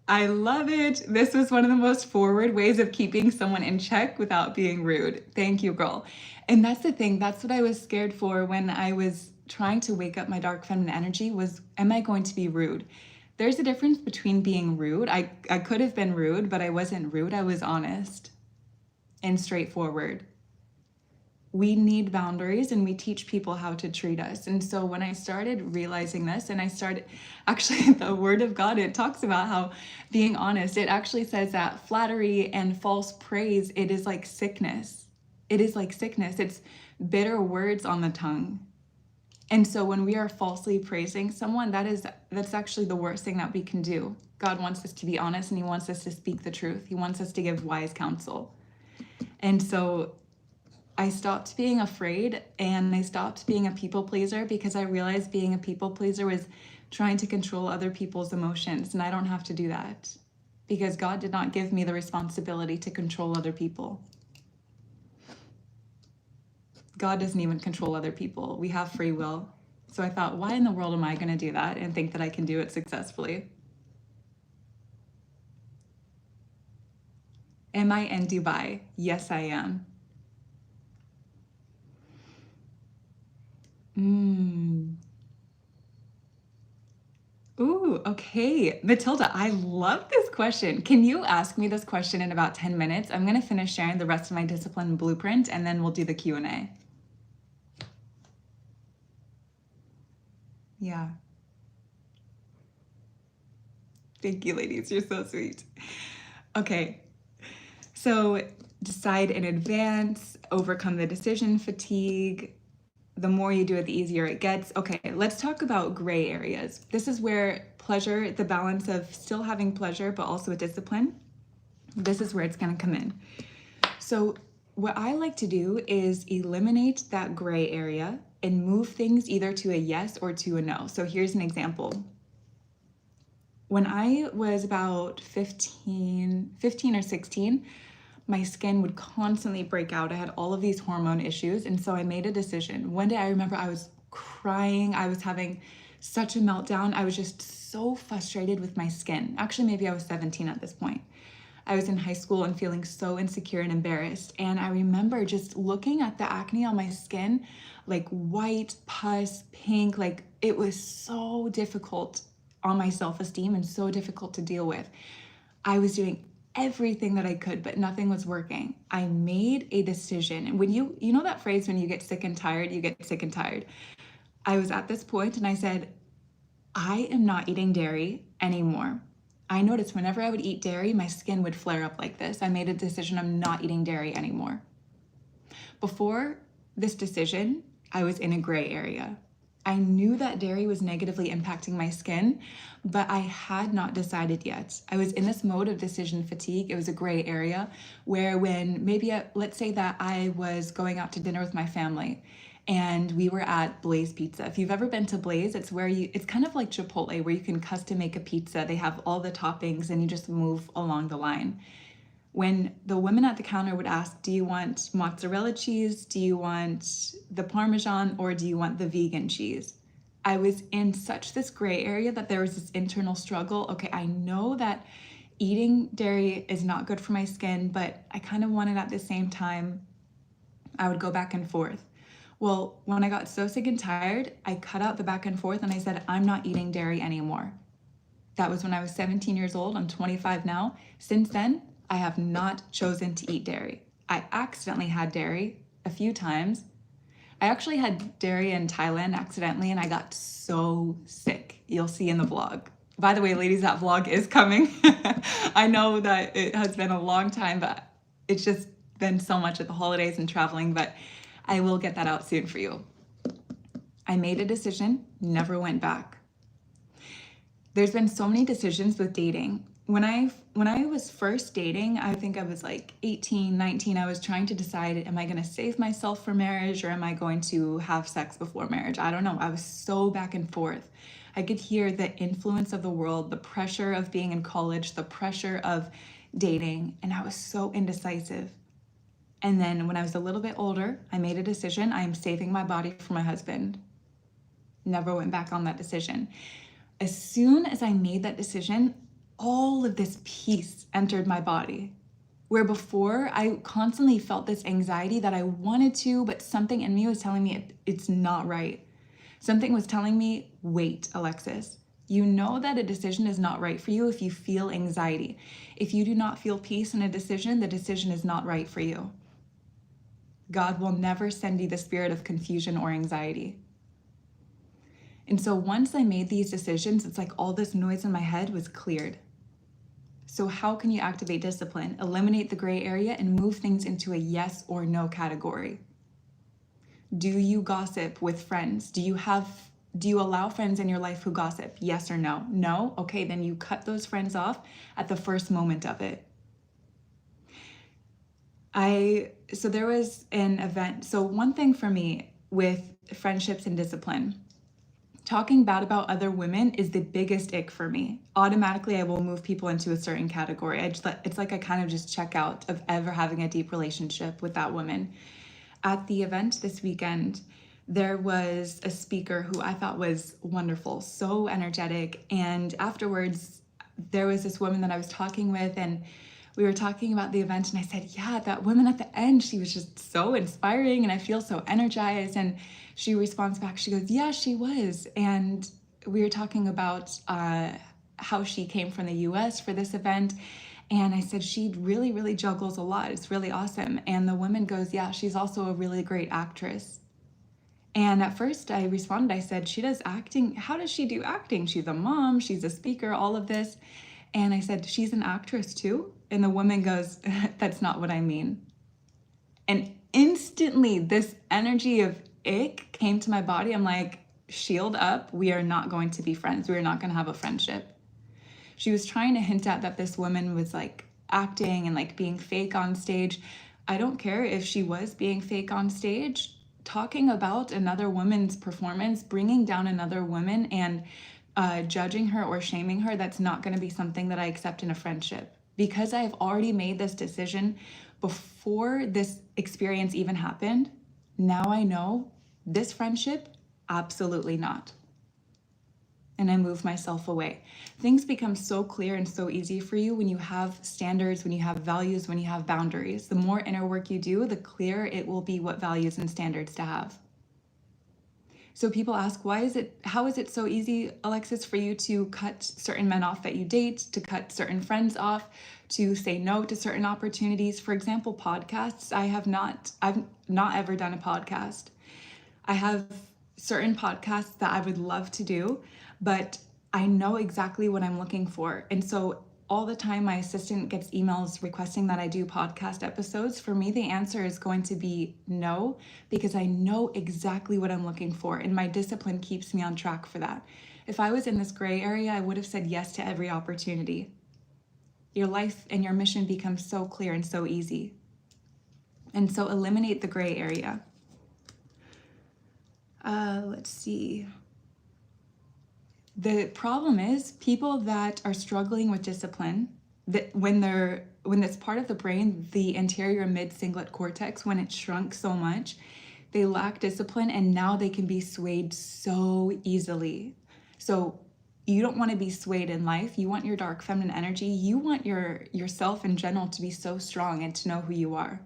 I love it. This was one of the most forward ways of keeping someone in check without being rude. Thank you, girl. And that's the thing. That's what I was scared for when I was trying to wake up my dark feminine energy was, am I going to be rude? There's a difference between being rude. I could have been rude, but I wasn't rude. I was honest and straightforward. We need boundaries, and we teach people how to treat us. And so when I started realizing this, and I started, actually the word of God, it talks about how being honest, it actually says that flattery and false praise, it is like sickness. It is like sickness. It's bitter words on the tongue. And so when we are falsely praising someone, that's actually the worst thing that we can do. God wants us to be honest, and he wants us to speak the truth. He wants us to give wise counsel. And so I stopped being afraid, and I stopped being a people pleaser, because I realized being a people pleaser was trying to control other people's emotions, and I don't have to do that, because God did not give me the responsibility to control other people. God doesn't even control other people. We have free will. So I thought, why in the world am I going to do that and think that I can do it successfully? Am I in Dubai? Yes, I am. Ooh, okay. Matilda, I love this question. Can you ask me this question in about 10 minutes? I'm going to finish sharing the rest of my discipline blueprint, and then we'll do the Q&A. Yeah. Thank you, ladies. You're so sweet. Okay. So decide in advance, overcome the decision fatigue. The more you do it, the easier it gets. Okay, let's talk about gray areas. This is where pleasure, the balance of still having pleasure, but also a discipline, this is where it's going to come in. So what I like to do is eliminate that gray area and move things either to a yes or to a no. So here's an example. When I was about 15 or 16, my skin would constantly break out. I had all of these hormone issues. And so I made a decision. One day I remember I was crying. I was having such a meltdown. I was just so frustrated with my skin. Actually, maybe I was 17 at this point. I was in high school and feeling so insecure and embarrassed. And I remember just looking at the acne on my skin, like white, pus, pink, like it was so difficult on my self-esteem and so difficult to deal with. I was doing everything that I could, but nothing was working. I made a decision. And when you know that phrase, when you get sick and tired, you get sick and tired. I was at this point and I said, I am not eating dairy anymore. I noticed whenever I would eat dairy, my skin would flare up like this. I made a decision, I'm not eating dairy anymore. Before this decision, I was in a gray area. I knew that dairy was negatively impacting my skin, but I had not decided yet. I was in this mode of decision fatigue. It was a gray area where when maybe, let's say that I was going out to dinner with my family and we were at Blaze Pizza. If you've ever been to Blaze, it's where it's kind of like Chipotle, where you can custom make a pizza. They have all the toppings and you just move along the line. When the women at the counter would ask, do you want mozzarella cheese? Do you want the Parmesan, or do you want the vegan cheese? I was in such this gray area that there was this internal struggle. Okay, I know that eating dairy is not good for my skin, but I kind of wanted at the same time, I would go back and forth. Well, when I got so sick and tired, I cut out the back and forth and I said, I'm not eating dairy anymore. That was when I was 17 years old. I'm 25 now. Since then, I have not chosen to eat dairy. I accidentally had dairy a few times. I actually had dairy in Thailand accidentally and I got so sick. You'll see in the vlog. By the way, ladies, that vlog is coming. I know that it has been a long time, but it's just been so much at the holidays and traveling, but I will get that out soon for you. I made a decision, never went back. There's been so many decisions with dating. When I was first dating, I think I was like 18, 19, I was trying to decide, am I going to save myself for marriage or am I going to have sex before marriage? I don't know. I was so back and forth. I could hear the influence of the world, the pressure of being in college, the pressure of dating, and I was so indecisive. And then when I was a little bit older, I made a decision. I'm saving my body for my husband. Never went back on that decision. As soon as I made that decision, all of this peace entered my body. Where before I constantly felt this anxiety that I wanted to, but something in me was telling me it's not right. Something was telling me, wait, Alexis. You know that a decision is not right for you if you feel anxiety. If you do not feel peace in a decision, the decision is not right for you. God will never send you the spirit of confusion or anxiety. And so once I made these decisions, it's like all this noise in my head was cleared. So how can you activate discipline? Eliminate the gray area and move things into a yes or no category. Do you gossip with friends? Do you allow friends in your life who gossip? Yes or no? No? Okay, then you cut those friends off at the first moment of it. So there was an event. So one thing for me with friendships and discipline, talking bad about other women is the biggest ick for me. Automatically, I will move people into a certain category. It's like I kind of just check out of ever having a deep relationship with that woman. At the event this weekend, there was a speaker who I thought was wonderful, so energetic. And afterwards, there was this woman that I was talking with, and we were talking about the event, and I said, yeah, that woman at the end, she was just so inspiring and I feel so energized. And she responds back, she goes, yeah, she was. And we were talking about how she came from the US for this event. And I said, she really, really juggles a lot. It's really awesome. And the woman goes, yeah, she's also a really great actress. And at first I responded, I said, she does acting. How does she do acting? She's a mom, she's a speaker, all of this. And I said, she's an actress too? And the woman goes, that's not what I mean. And instantly this energy of ick came to my body. I'm like, shield up. We are not going to be friends. We are not going to have a friendship. She was trying to hint at that this woman was like acting and like being fake on stage. I don't care if she was being fake on stage. Talking about another woman's performance, bringing down another woman and judging her or shaming her, that's not going to be something that I accept in a friendship. Because I have already made this decision before this experience even happened, now I know this friendship, absolutely not. And I move myself away. Things become so clear and so easy for you when you have standards, when you have values, when you have boundaries. The more inner work you do, the clearer it will be what values and standards to have. So people ask, how is it so easy, Alexis, for you to cut certain men off that you date, to cut certain friends off, to say no to certain opportunities? For example, podcasts. I've not ever done a podcast. I have certain podcasts that I would love to do, but I know exactly what I'm looking for. And so all the time my assistant gets emails requesting that I do podcast episodes. For me, the answer is going to be no, because I know exactly what I'm looking for and my discipline keeps me on track for that. If I was in this gray area, I would have said yes to every opportunity. Your life and your mission becomes so clear and so easy. And so eliminate the gray area. Let's see. The problem is people that are struggling with discipline, that when it's part of the brain, the anterior mid-cingulate cortex, when it's shrunk so much, they lack discipline and now they can be swayed so easily. So you don't want to be swayed in life. You want your dark feminine energy. You want yourself in general to be so strong and to know who you are.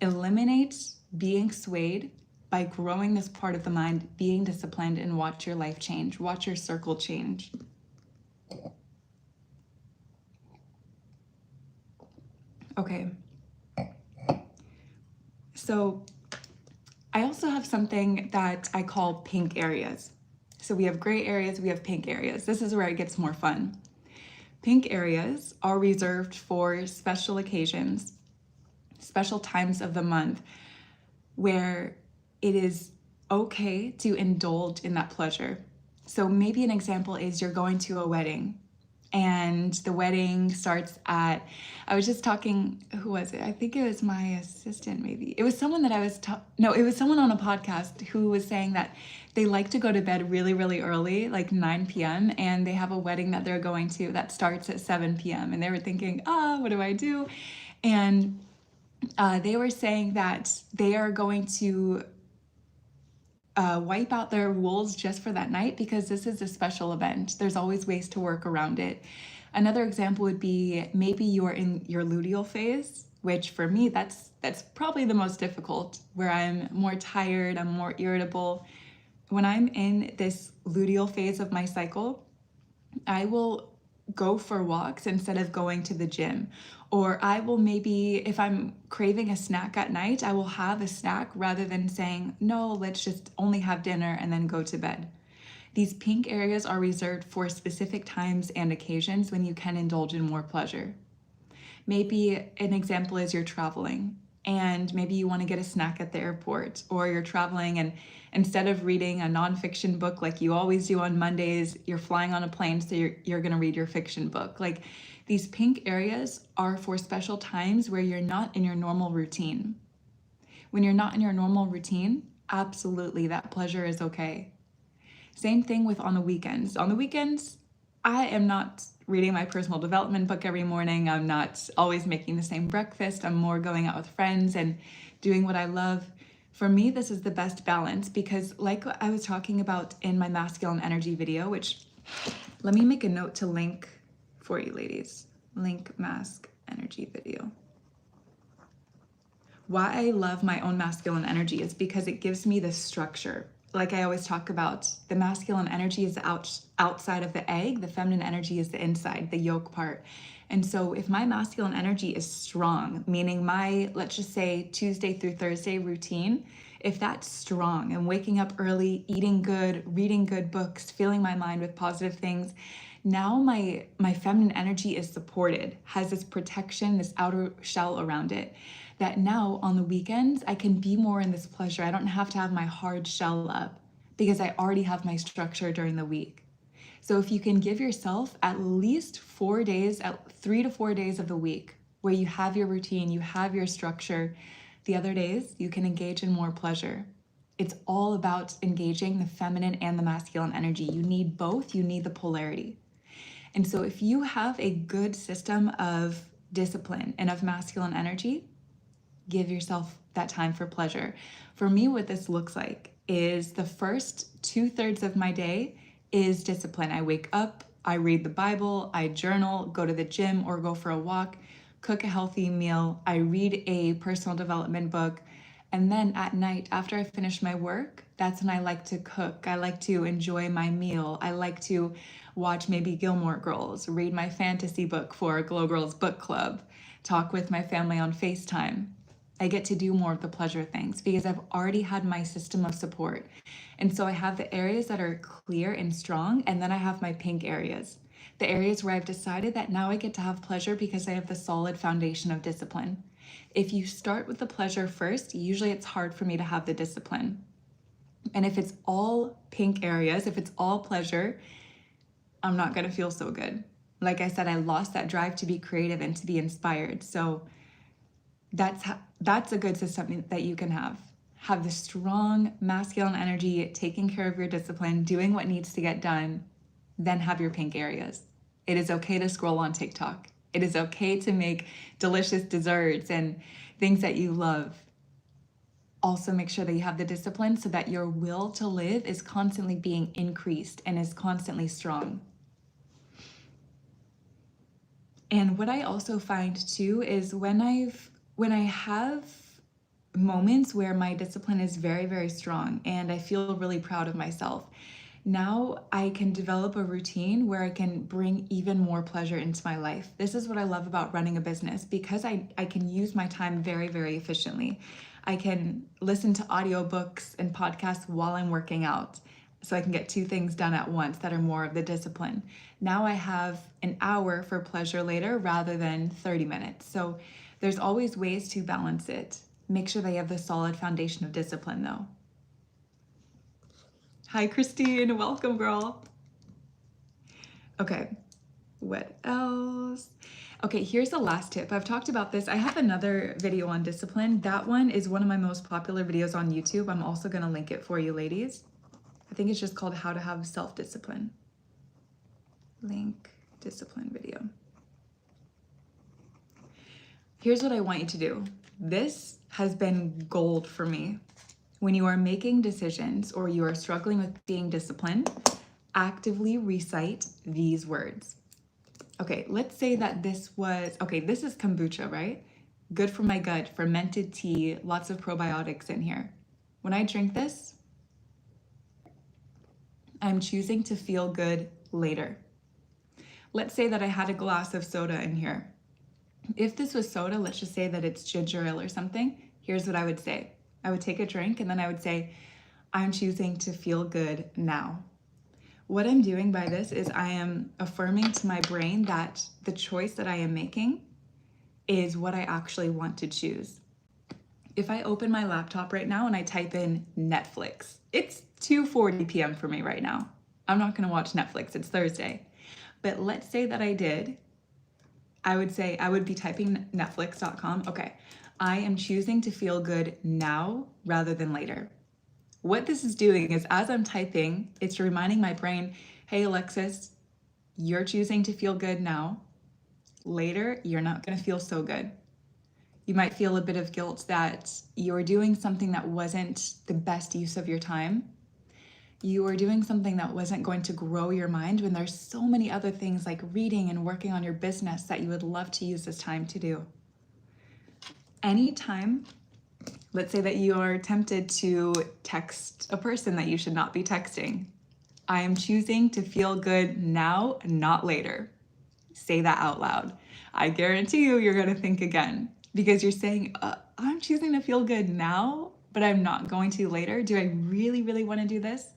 Eliminate being swayed by growing this part of the mind, being disciplined, and watch your life change. Watch your circle change. Okay. So I also have something that I call pink areas. So we have gray areas, we have pink areas. This is where it gets more fun. Pink areas are reserved for special occasions, special times of the month where it is okay to indulge in that pleasure. So maybe an example is you're going to a wedding and the wedding starts at, I was just talking, who was it? I think it was my assistant, maybe. It was someone that it was someone on a podcast who was saying that they like to go to bed really, really early, like 9 p.m. And they have a wedding that they're going to that starts at 7 p.m. And they were thinking, what do I do? And they were saying that they are going to wipe out their rules just for that night because this is a special event. There's always ways to work around it. Another example would be maybe you're in your luteal phase, which for me, that's probably the most difficult, where I'm more tired, I'm more irritable. When I'm in this luteal phase of my cycle, I will go for walks instead of going to the gym. Or I will maybe, if I'm craving a snack at night, I will have a snack rather than saying, no, let's just only have dinner and then go to bed. These pink areas are reserved for specific times and occasions when you can indulge in more pleasure. Maybe an example is you're traveling and maybe you want to get a snack at the airport, or you're traveling and instead of reading a nonfiction book like you always do on Mondays, you're flying on a plane, so you're going to read your fiction book. Like, these pink areas are for special times where you're not in your normal routine. When you're not in your normal routine, absolutely, that pleasure is okay. Same thing with on the weekends. On the weekends, I am not reading my personal development book every morning. I'm not always making the same breakfast. I'm more going out with friends and doing what I love. For me, this is the best balance because, like I was talking about in my masculine energy video, which let me make a note to link for you ladies. Link mask energy video. Why I love my own masculine energy is because it gives me the structure. Like I always talk about, the masculine energy is outside of the egg, the feminine energy is the inside, the yolk part. And so if my masculine energy is strong, meaning my, let's just say Tuesday through Thursday routine, if that's strong and waking up early, eating good, reading good books, filling my mind with positive things, now my feminine energy is supported, has this protection, this outer shell around it, that now on the weekends, I can be more in this pleasure. I don't have to have my hard shell up because I already have my structure during the week. So if you can give yourself at least 4 days, 3 to 4 days of the week where you have your routine, you have your structure, the other days you can engage in more pleasure. It's all about engaging the feminine and the masculine energy. You need both, you need the polarity. And so if you have a good system of discipline and of masculine energy, give yourself that time for pleasure. For me, what this looks like is the first 2/3 of my day is discipline. I wake up, I read the Bible, I journal, go to the gym or go for a walk, cook a healthy meal, I read a personal development book, and then at night, after I finish my work, that's when I like to cook. I like to enjoy my meal. I like to watch maybe Gilmore Girls, read my fantasy book for Glow Girls Book Club, talk with my family on FaceTime. I get to do more of the pleasure things because I've already had my system of support. And so I have the areas that are clear and strong, and then I have my pink areas, the areas where I've decided that now I get to have pleasure because I have the solid foundation of discipline. If you start with the pleasure first, usually it's hard for me to have the discipline. And if it's all pink areas, if it's all pleasure, I'm not going to feel so good. Like I said, I lost that drive to be creative and to be inspired. So that's a good system that you can have. Have the strong masculine energy, taking care of your discipline, doing what needs to get done, then have your pink areas. It is okay to scroll on TikTok. It is okay to make delicious desserts and things that you love. Also make sure that you have the discipline so that your will to live is constantly being increased and is constantly strong. And what I also find too is when I have moments where my discipline is very, very strong and I feel really proud of myself, now I can develop a routine where I can bring even more pleasure into my life. This is what I love about running a business because I can use my time very, very efficiently. I can listen to audiobooks and podcasts while I'm working out, so I can get two things done at once that are more of the discipline. Now I have an hour for pleasure later rather than 30 minutes. So there's always ways to balance it. Make sure they have the solid foundation of discipline though. Hi, Christine. Welcome, girl. Okay, what else? Okay, here's the last tip. I've talked about this. I have another video on discipline. That one is one of my most popular videos on YouTube. I'm also going to link it for you, ladies. I think it's just called How to Have Self-Discipline. Link discipline video. Here's what I want you to do. This has been gold for me. When you are making decisions or you are struggling with being disciplined, actively recite these words. Okay, let's say that this is kombucha, right? Good for my gut, fermented tea, lots of probiotics in here. When I drink this, I'm choosing to feel good later. Let's say that I had a glass of soda in here. If this was soda, let's just say that it's ginger ale or something, here's what I would say. I would take a drink and then I would say, I'm choosing to feel good now. What I'm doing by this is I am affirming to my brain that the choice that I am making is what I actually want to choose. If I open my laptop right now and I type in Netflix, it's 2:40 p.m. for me right now. I'm not gonna watch Netflix, it's Thursday. But let's say that I did, I would be typing netflix.com. Okay, I am choosing to feel good now rather than later. What this is doing is as I'm typing, it's reminding my brain, hey Alexis, you're choosing to feel good now. Later, you're not gonna feel so good. You might feel a bit of guilt that you're doing something that wasn't the best use of your time. You are doing something that wasn't going to grow your mind when there's so many other things like reading and working on your business that you would love to use this time to do. Anytime, let's say that you are tempted to text a person that you should not be texting. I am choosing to feel good now, not later. Say that out loud. I guarantee you're gonna think again because you're saying, I'm choosing to feel good now, but I'm not going to later. Do I really, really wanna do this?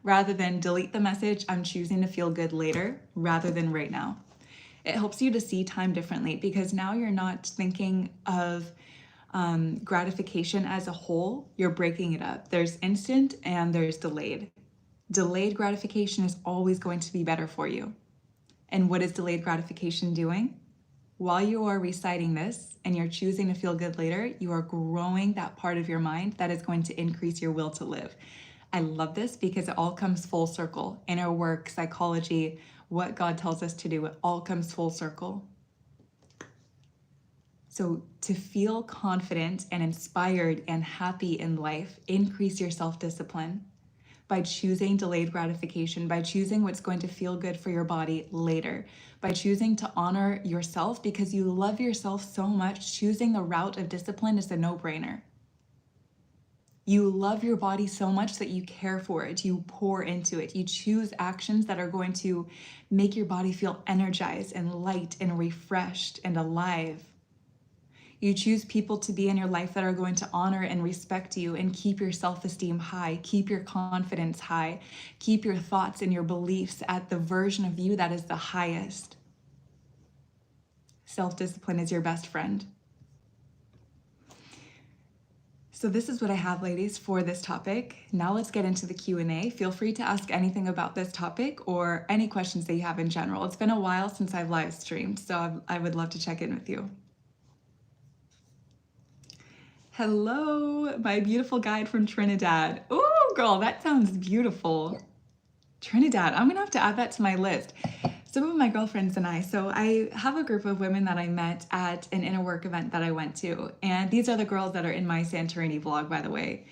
Rather than delete the message, I'm choosing to feel good later rather than right now. It helps you to see time differently because now you're not thinking of gratification as a whole, you're breaking it up. There's instant and there's delayed. Delayed gratification is always going to be better for you. And what is delayed gratification doing? While you are reciting this and you're choosing to feel good later, you are growing that part of your mind that is going to increase your will to live. I love this because it all comes full circle. Inner work, psychology, what God tells us to do, it all comes full circle. So to feel confident and inspired and happy in life, increase your self-discipline by choosing delayed gratification, by choosing what's going to feel good for your body later, by choosing to honor yourself because you love yourself so much. Choosing the route of discipline is a no-brainer. You love your body so much that you care for it, you pour into it, you choose actions that are going to make your body feel energized and light and refreshed and alive. You choose people to be in your life that are going to honor and respect you and keep your self-esteem high, keep your confidence high, keep your thoughts and your beliefs at the version of you that is the highest. Self-discipline is your best friend. So this is what I have, ladies, for this topic. Now let's get into the Q&A. Feel free to ask anything about this topic or any questions that you have in general. It's been a while since I've live streamed, so I would love to check in with you. Hello, my beautiful guide from Trinidad. Oh, girl, that sounds beautiful. Trinidad, I'm gonna have to add that to my list. Some of my girlfriends and so I have a group of women that I met at an inner work event that I went to. And these are the girls that are in my Santorini vlog, by the way.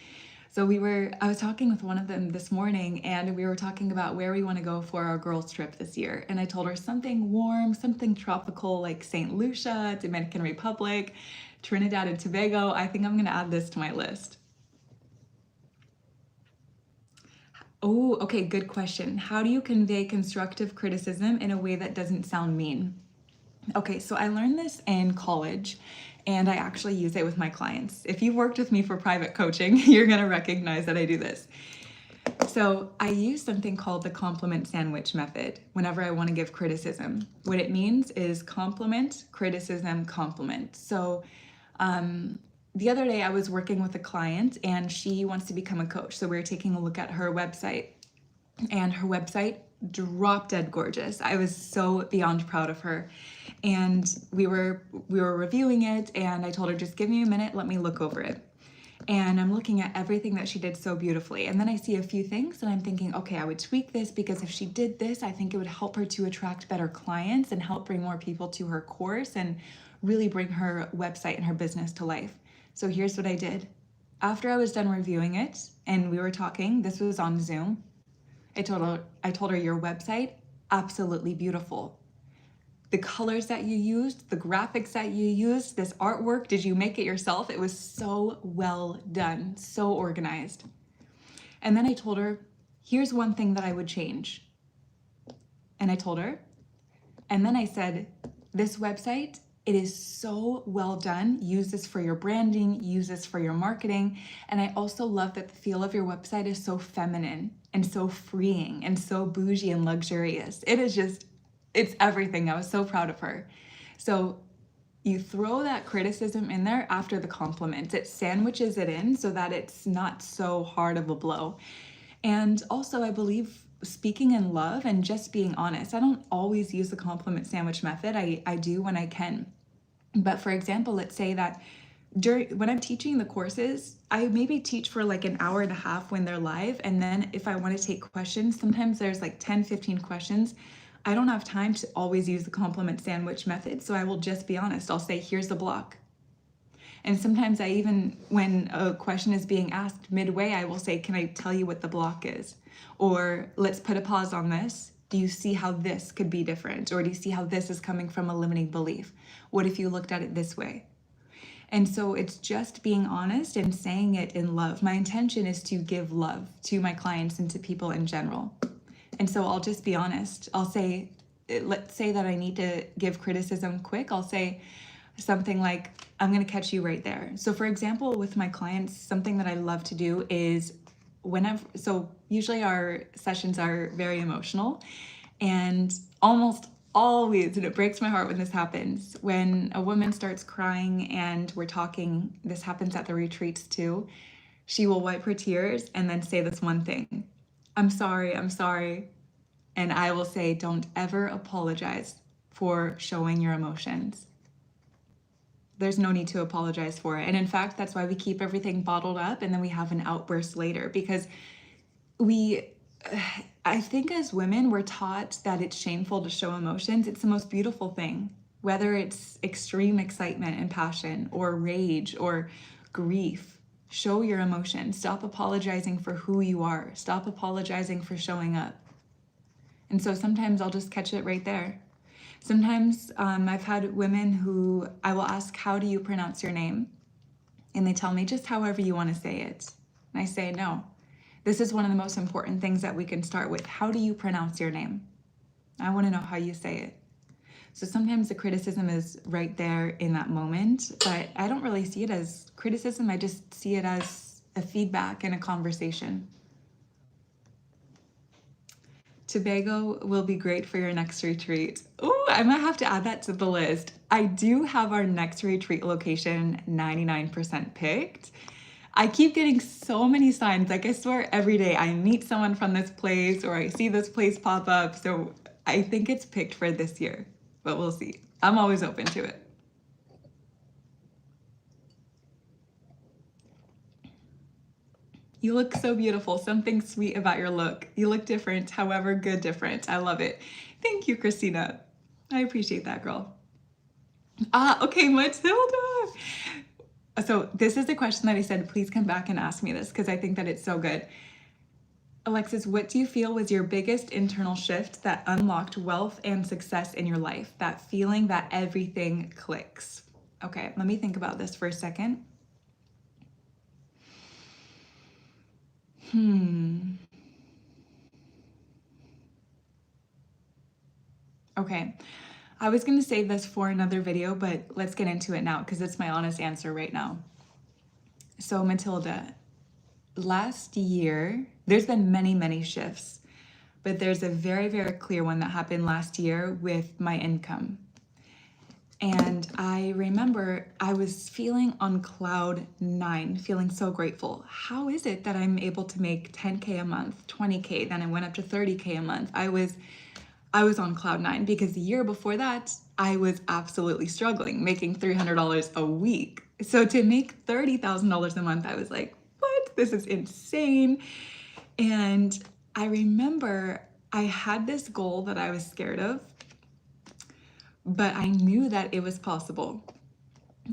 So I was talking with one of them this morning and we were talking about where we want to go for our girls trip this year. And I told her something warm, something tropical like St. Lucia, Dominican Republic, Trinidad and Tobago. I think I'm going to add this to my list. Oh, okay, good question. How do you convey constructive criticism in a way that doesn't sound mean? Okay, so I learned this in college And I actually use it with my clients. If you've worked with me for private coaching, you're gonna recognize that I do this. So I use something called the compliment sandwich method whenever I want to give criticism. What it means is compliment, criticism, compliment. So the other day I was working with a client and she wants to become a coach. So we were taking a look at her website, and her website drop dead gorgeous. I was so beyond proud of her. And we were reviewing it, and I told her, just give me a minute, let me look over it. And I'm looking at everything that she did so beautifully. And then I see a few things and I'm thinking, okay, I would tweak this because if she did this, I think it would help her to attract better clients and help bring more people to her course and really bring her website and her business to life. So here's what I did. After I was done reviewing it and we were talking, this was on Zoom, I told her your website, absolutely beautiful. The colors that you used, the graphics that you used, this artwork, did you make it yourself? It was so well done, so organized. And then I told her, here's one thing that I would change. And I told her, and then I said, this website, it is so well done. Use this for your branding, use this for your marketing. And I also love that the feel of your website is so feminine and so freeing and so bougie and luxurious. It is just, it's everything. I was so proud of her. So you throw that criticism in there after the compliment. It sandwiches it in so that it's not so hard of a blow. And also, I believe speaking in love and just being honest. I don't always use the compliment sandwich method. I do when I can. But for example, let's say that when I'm teaching the courses, I maybe teach for like an hour and a half when they're live. And then if I want to take questions, sometimes there's like 10, 15 questions. I don't have time to always use the compliment sandwich method. So I will just be honest. I'll say, here's the block. And sometimes I even, when a question is being asked midway, I will say, can I tell you what the block is? Or let's put a pause on this. Do you see how this could be different? Or do you see how this is coming from a limiting belief? What if you looked at it this way? And so it's just being honest and saying it in love. My intention is to give love to my clients and to people in general. And so I'll just be honest. I'll say, let's say that I need to give criticism quick. I'll say something like, I'm going to catch you right there. So for example, with my clients, something that I love to do is so usually our sessions are very emotional, and almost always, and it breaks my heart when this happens, when a woman starts crying and we're talking, this happens at the retreats too, she will wipe her tears and then say this one thing, I'm sorry. And I will say, don't ever apologize for showing your emotions. There's no need to apologize for it. And in fact, that's why we keep everything bottled up and then we have an outburst later, because I think as women, we're taught that it's shameful to show emotions. It's the most beautiful thing, whether it's extreme excitement and passion or rage or grief. Show your emotions. Stop apologizing for who you are. Stop apologizing for showing up. And so sometimes I'll just catch it right there. Sometimes I've had women who I will ask, how do you pronounce your name? And they tell me, just however you want to say it. And I say, no, this is one of the most important things that we can start with. How do you pronounce your name? I want to know how you say it. So sometimes the criticism is right there in that moment, but I don't really see it as criticism. I just see it as a feedback and a conversation. Tobago will be great for your next retreat. Oh, I might have to add that to the list. I do have our next retreat location 99% picked. I keep getting so many signs. Like I swear every day I meet someone from this place or I see this place pop up. So I think it's picked for this year, but we'll see. I'm always open to it. You look so beautiful. Something sweet about your look. You look different, however good different. I love it. Thank you, Christina. I appreciate that, girl. Okay, Matilda. So this is the question that I said, please come back and ask me this because I think that it's so good. Alexis, what do you feel was your biggest internal shift that unlocked wealth and success in your life? That feeling that everything clicks. Okay, let me think about this for a second. Okay. I was going to save this for another video, but let's get into it now because it's my honest answer right now. So Matilda, last year, there's been many, many shifts, but there's a very, very clear one that happened last year with my income. And I remember I was feeling on cloud 9, feeling so grateful. How is it that I'm able to make 10K a month, 20K, then I went up to 30K a month. I was on cloud 9 because the year before that, I was absolutely struggling, making $300 a week. So to make $30,000 a month, I was like, what? This is insane. And I remember I had this goal that I was scared of, but I knew that it was possible.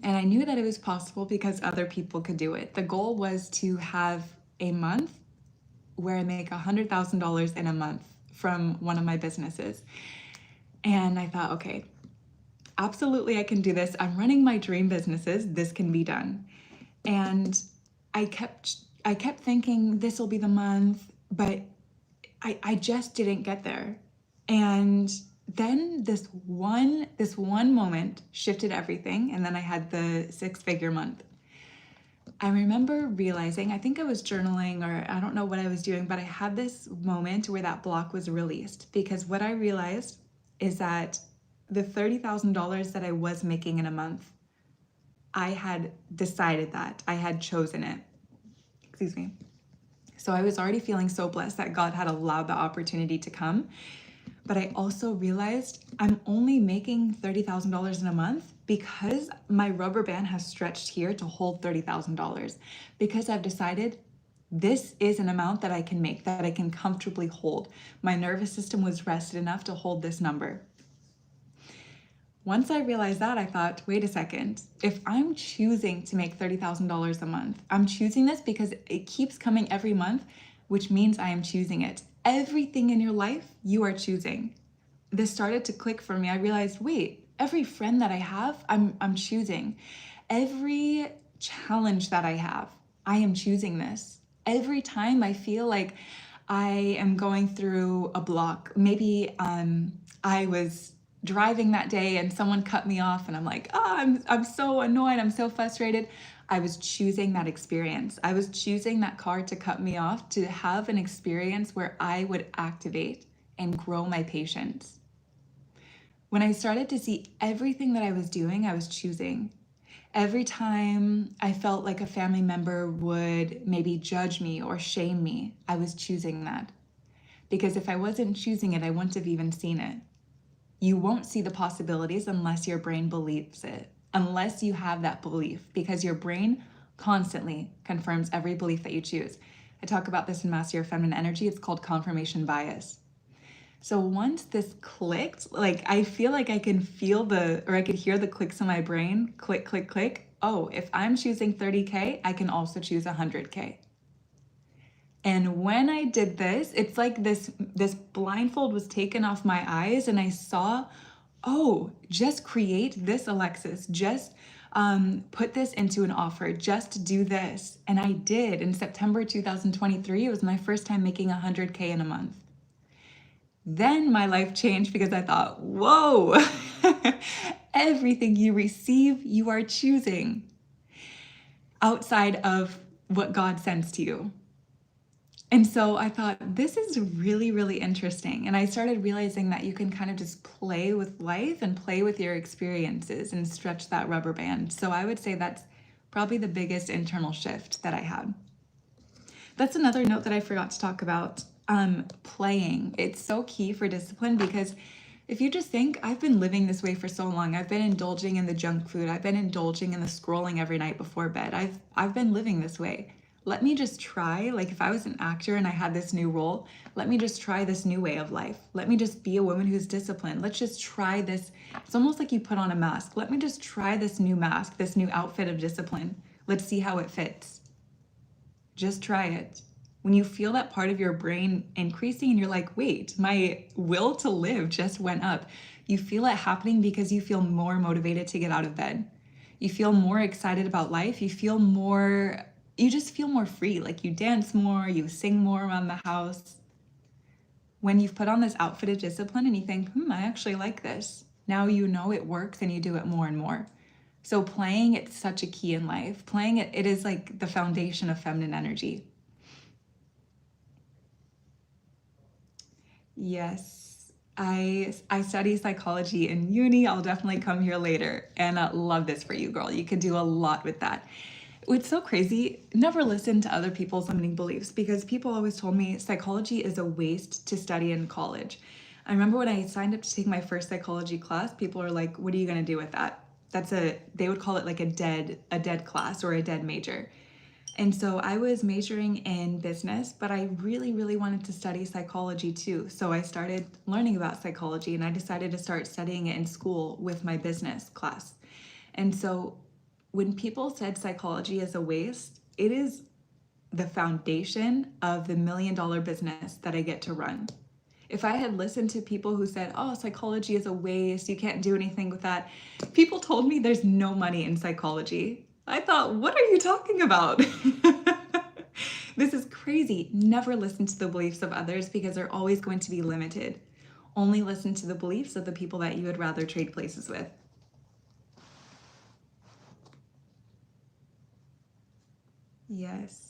And I knew that it was possible because other people could do it. The goal was to have a month where I make $100,000 in a month from one of my businesses. And I thought, okay, absolutely I can do this. I'm running my dream businesses. This can be done. And I kept thinking this will be the month, but I just didn't get there. And then this one moment shifted everything, and then I had the 6-figure month. I remember realizing, I think I was journaling or I don't know what I was doing, but I had this moment where that block was released because what I realized is that the $30,000 that I was making in a month, I had decided that, I had chosen it. Excuse me. So I was already feeling so blessed that God had allowed the opportunity to come. But I also realized I'm only making $30,000 in a month because my rubber band has stretched here to hold $30,000. Because I've decided this is an amount that I can make, that I can comfortably hold. My nervous system was rested enough to hold this number. Once I realized that, I thought, wait a second, if I'm choosing to make $30,000 a month, I'm choosing this because it keeps coming every month, which means I am choosing it. Everything in your life, you are choosing. This started to click for me. I realized, wait, every friend that I have, I'm choosing. Every challenge that I have, I am choosing this. Every time I feel like I am going through a block, maybe I was driving that day and someone cut me off and I'm like, I'm so annoyed, I'm so frustrated. I was choosing that experience. I was choosing that car to cut me off to have an experience where I would activate and grow my patience. When I started to see everything that I was doing, I was choosing. Every time I felt like a family member would maybe judge me or shame me, I was choosing that. Because if I wasn't choosing it, I wouldn't have even seen it. You won't see the possibilities unless your brain believes it, unless you have that belief, because your brain constantly confirms every belief that you choose. I talk about this in Master Your Feminine Energy. It's called confirmation bias. So once this clicked, like I feel like I can feel I could hear the clicks in my brain, click, click, click. Oh, if I'm choosing 30K, I can also choose 100K. And when I did this, it's like this blindfold was taken off my eyes and I saw, oh, just create this, Alexis. Just put this into an offer. Just do this. And I did. In September 2023, it was my first time making 100K in a month. Then my life changed because I thought, whoa, everything you receive, you are choosing outside of what God sends to you. And so I thought, this is really, really interesting. And I started realizing that you can kind of just play with life and play with your experiences and stretch that rubber band. So I would say that's probably the biggest internal shift that I had. That's another note that I forgot to talk about. Playing. It's so key for discipline because if you just think, I've been living this way for so long. I've been indulging in the junk food. I've been indulging in the scrolling every night before bed. I've been living this way. Let me just try, like if I was an actor and I had this new role, let me just try this new way of life. Let me just be a woman who's disciplined. Let's just try this. It's almost like you put on a mask. Let me just try this new mask, this new outfit of discipline. Let's see how it fits. Just try it. When you feel that part of your brain increasing and you're like, wait, my will to live just went up. You feel it happening because you feel more motivated to get out of bed. You feel more excited about life. You just feel more free. Like you dance more, you sing more around the house. When you've put on this outfit of discipline and you think, I actually like this. Now you know it works and you do it more and more. So playing, it's such a key in life. Playing it is like the foundation of feminine energy. Yes, I study psychology in uni. I'll definitely come here later and love this for you, girl. You could do a lot with that. It's so crazy. Never listen to other people's limiting beliefs because people always told me psychology is a waste to study in college. I remember when I signed up to take my first psychology class, people are like, "What are you going to do with that?" They would call it like a dead class or a dead major. And so I was majoring in business, but I really, really wanted to study psychology too. So I started learning about psychology and I decided to start studying it in school with my business class. And so when people said psychology is a waste, it is the foundation of the $1 million business that I get to run. If I had listened to people who said, "Oh, psychology is a waste, you can't do anything with that," people told me there's no money in psychology. I thought, what are you talking about? This is crazy. Never listen to the beliefs of others because they're always going to be limited. Only listen to the beliefs of the people that you would rather trade places with. Yes.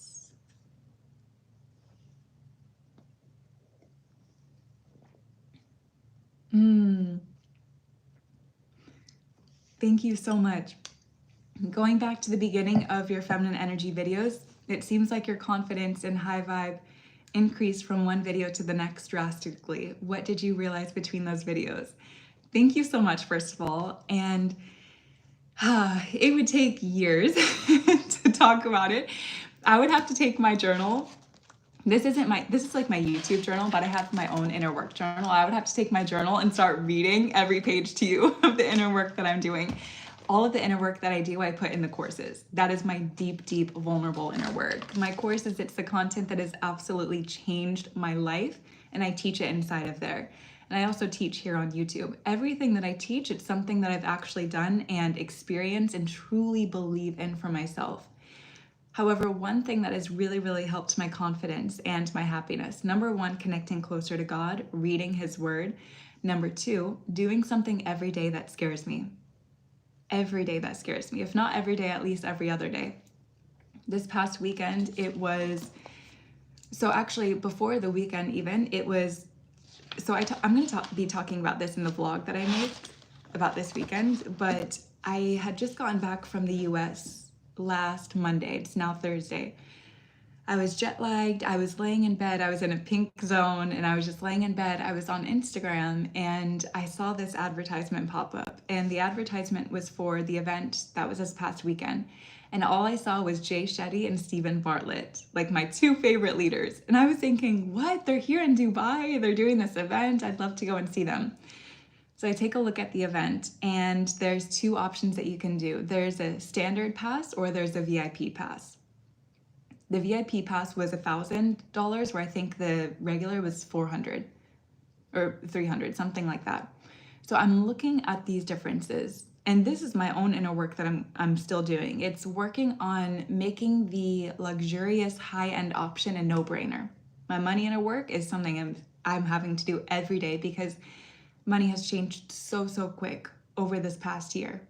Thank you so much. Going back to the beginning of your feminine energy videos, it seems like your confidence and high vibe increased from one video to the next drastically. What did you realize between those videos? Thank you so much, first of all. And it would take years to talk about it. I would have to take my journal. This is like my YouTube journal, but I have my own inner work journal. I would have to take my journal and start reading every page to you of the inner work that I'm doing. All of the inner work that I do, I put in the courses. That is my deep, deep, vulnerable inner work. My courses, it's the content that has absolutely changed my life, and I teach it inside of there. And I also teach here on YouTube. Everything that I teach, it's something that I've actually done and experienced and truly believe in for myself. However, one thing that has really, really helped my confidence and my happiness, number one, connecting closer to God, reading His Word. Number two, doing something every day that scares me. Every day that scares me. If not every day, at least every other day. This past weekend, so actually before the weekend even, I'm going to be talking about this in the vlog that I made about this weekend, but I had just gotten back from the US last Monday. It's now Thursday. I was jet lagged. I was laying in bed. I was in a pink zone and I was just laying in bed. I was on Instagram and I saw this advertisement pop up, and the advertisement was for the event that was this past weekend. And all I saw was Jay Shetty and Stephen Bartlett, like my two favorite leaders. And I was thinking, what? They're here in Dubai. They're doing this event. I'd love to go and see them. So I take a look at the event, and there's two options that you can do. There's a standard pass or there's a VIP pass. The VIP pass was $1,000, where I think the regular was $400 or $300, something like that. So I'm looking at these differences, and this is my own inner work that I'm still doing. It's working on making the luxurious high-end option a no-brainer. My money inner work is something I'm having to do every day because money has changed so quick over this past year.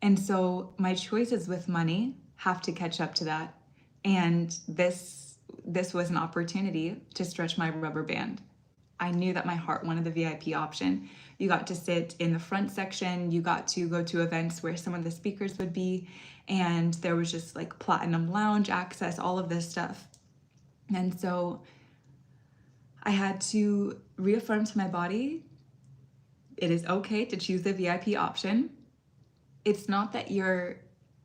And so my choices with money have to catch up to that. And this was an opportunity to stretch my rubber band. I knew that my heart wanted the VIP option. You got to sit in the front section. You got to go to events where some of the speakers would be. And there was just like platinum lounge access, all of this stuff. And so I had to reaffirm to my body, it is okay to choose the VIP option. It's not that you're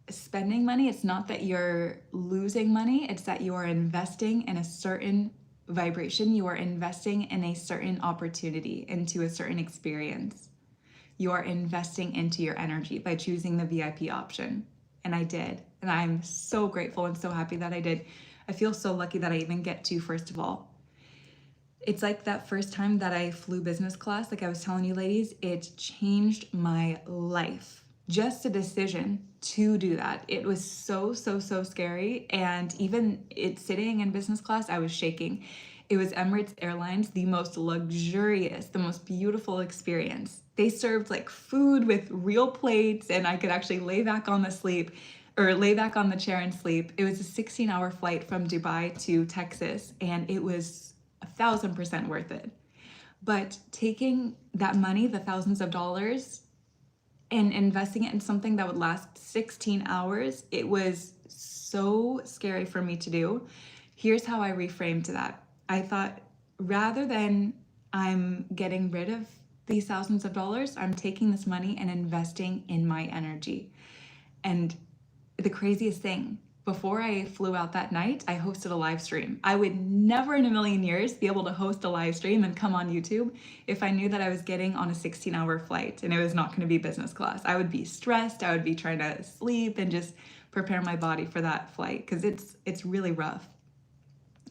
spending money, it's not that you're losing money, it's that you are investing in a certain vibration, you are investing in a certain opportunity, into a certain experience. You are investing into your energy by choosing the VIP option. And I did. And I'm so grateful and so happy that I did. I feel so lucky that I even get to, first of all. It's like that first time that I flew business class, like I was telling you ladies, it changed my life. Just a decision to do that. It was so scary. And even sitting in business class, I was shaking. It was Emirates Airlines, the most luxurious, the most beautiful experience. They served like food with real plates, and I could actually lay back on the chair and sleep. It was a 16-hour flight from Dubai to Texas, and it was 1,000% worth it. But taking that money, the thousands of dollars, and investing it in something that would last 16 hours, it was so scary for me to do. Here's how I reframed that. I thought, rather than I'm getting rid of these thousands of dollars, I'm taking this money and investing in my energy. And the craziest thing, before I flew out that night, I hosted a live stream. I would never in a million years be able to host a live stream and come on YouTube if I knew that I was getting on a 16-hour flight and it was not going to be business class. I would be stressed. I would be trying to sleep and just prepare my body for that flight because it's really rough.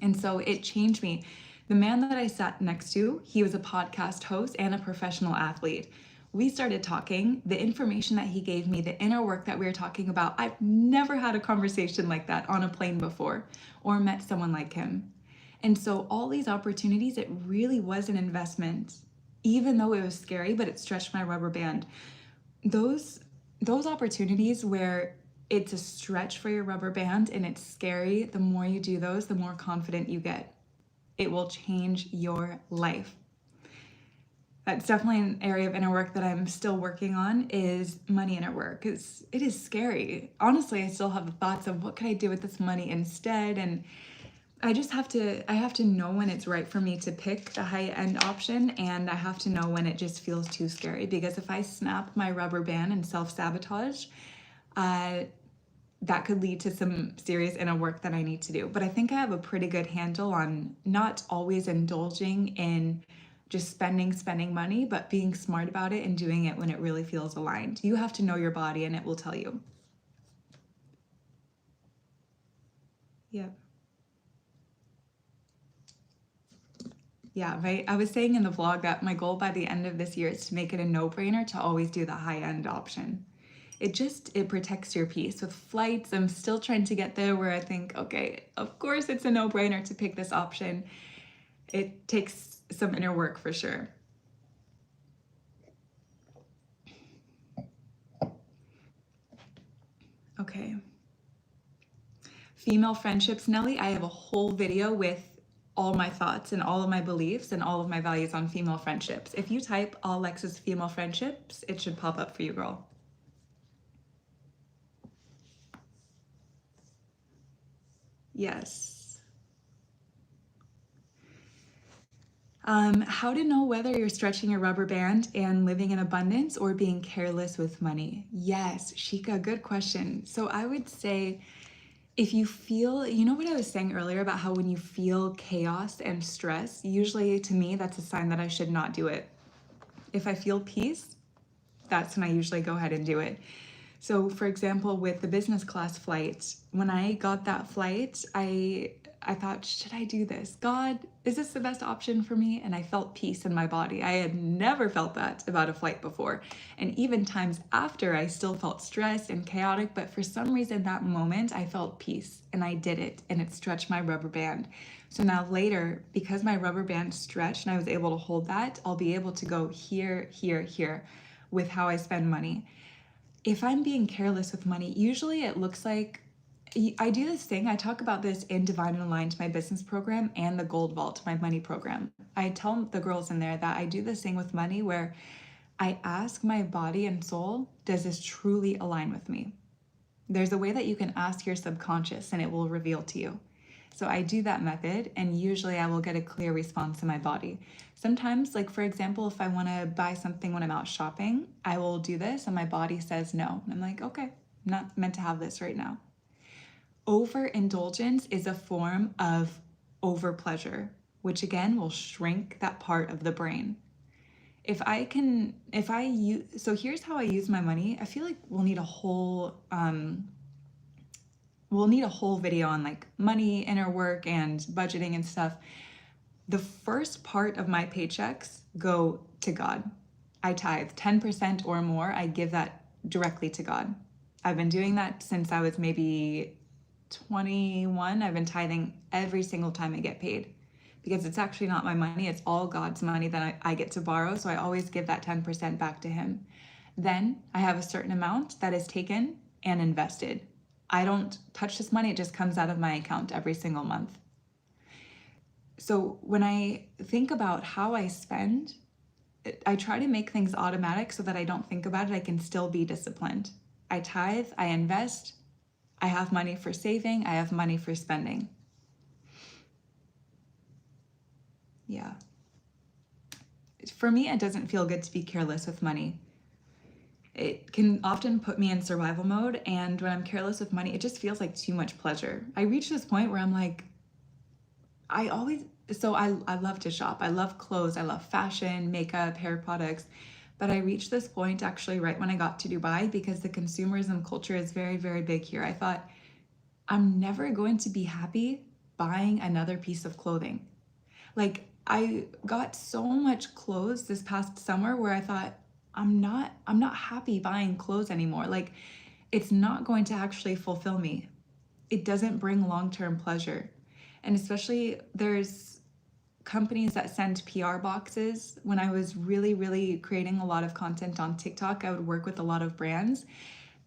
And so it changed me. The man that I sat next to, he was a podcast host and a professional athlete. We started talking. The information that he gave me, the inner work that we were talking about, I've never had a conversation like that on a plane before or met someone like him. And so all these opportunities, it really was an investment, even though it was scary, but it stretched my rubber band. Those opportunities where it's a stretch for your rubber band and it's scary, the more you do those, the more confident you get. It will change your life. That's definitely an area of inner work that I'm still working on, is money inner work, because it is scary. Honestly, I still have the thoughts of what could I do with this money instead, and I have to know when it's right for me to pick the high-end option, and I have to know when it just feels too scary, because if I snap my rubber band and self-sabotage, that could lead to some serious inner work that I need to do. But I think I have a pretty good handle on not always indulging in just spending money, but being smart about it and doing it when it really feels aligned. You have to know your body and it will tell you. Yep. Yeah, right. I was saying in the vlog that my goal by the end of this year is to make it a no-brainer to always do the high-end option. It protects your peace. With flights, I'm still trying to get there where I think, okay, of course it's a no-brainer to pick this option. It takes some inner work for sure. Okay. Female friendships, Nelly, I have a whole video with all my thoughts and all of my beliefs and all of my values on female friendships. If you type awwlexis female friendships, it should pop up for you, girl. Yes. How to know whether you're stretching your rubber band and living in abundance or being careless with money? Yes, Shika, good question. So I would say if you feel, you know what I was saying earlier about how when you feel chaos and stress, usually to me, that's a sign that I should not do it. If I feel peace, that's when I usually go ahead and do it. So for example, with the business class flight, when I got that flight, I thought, should I do this? God, is this the best option for me? And I felt peace in my body. I had never felt that about a flight before. And even times after, I still felt stressed and chaotic, but for some reason that moment I felt peace and I did it and it stretched my rubber band. So now later, because my rubber band stretched and I was able to hold that, I'll be able to go here, here, here with how I spend money. If I'm being careless with money, usually it looks like I do this thing. I talk about this in Divine and Aligned, my business program, and the Gold Vault, my money program. I tell the girls in there that I do this thing with money where I ask my body and soul, does this truly align with me? There's a way that you can ask your subconscious and it will reveal to you. So I do that method, and usually I will get a clear response in my body. Sometimes, like for example, if I want to buy something when I'm out shopping, I will do this and my body says no. And I'm like, okay, I'm not meant to have this right now. Overindulgence is a form of overpleasure, which again will shrink that part of the brain. So here's how I use my money. I feel like we'll need a whole video on like money, inner work, and budgeting and stuff. The first part of my paychecks go to God. I tithe 10% or more. I give that directly to God. I've been doing that since I was maybe 21. I've been tithing every single time I get paid. because it's actually not my money. It's all God's money that I get to borrow. So I always give that 10% back to him. Then I have a certain amount that is taken and invested. I don't touch this money. It just comes out of my account every single month. So when I think about how I spend, I try to make things automatic so that I don't think about it. I can still be disciplined. I tithe, I invest, I have money for saving, I have money for spending. Yeah. For me, it doesn't feel good to be careless with money. It can often put me in survival mode, and when I'm careless with money, it just feels like too much pleasure. I reach this point where I'm like, I love to shop. I love clothes. I love fashion, makeup, hair products. But I reached this point actually right when I got to Dubai, because the consumerism culture is very, very big here. I thought, I'm never going to be happy buying another piece of clothing. Like, I got so much clothes this past summer where I thought, I'm not happy buying clothes anymore. Like, it's not going to actually fulfill me. It doesn't bring long-term pleasure. And especially there's companies that send PR boxes. When I was really, really creating a lot of content on TikTok, I would work with a lot of brands.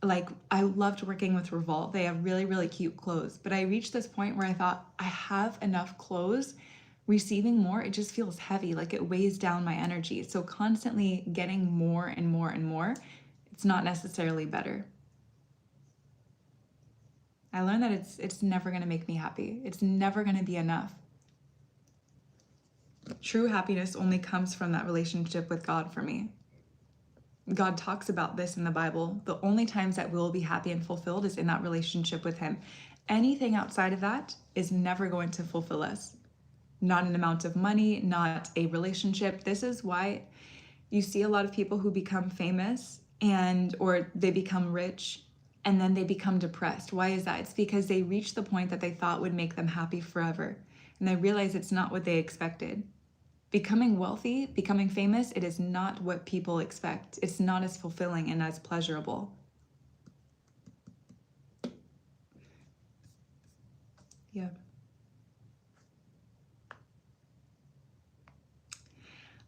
Like, I loved working with Revolve. They have really, really cute clothes. But I reached this point where I thought, I have enough clothes. Receiving more, it just feels heavy, like it weighs down my energy. So constantly getting more and more and more, it's not necessarily better. I learned that it's never going to make me happy. It's never going to be enough. True happiness only comes from that relationship with God for me. God talks about this in the Bible. The only times that we'll be happy and fulfilled is in that relationship with him. Anything outside of that is never going to fulfill us. Not an amount of money, not a relationship. This is why you see a lot of people who become famous or they become rich and then they become depressed. Why is that? It's because they reach the point that they thought would make them happy forever. And they realize it's not what they expected. Becoming wealthy, becoming famous, it is not what people expect. It's not as fulfilling and as pleasurable. Yeah.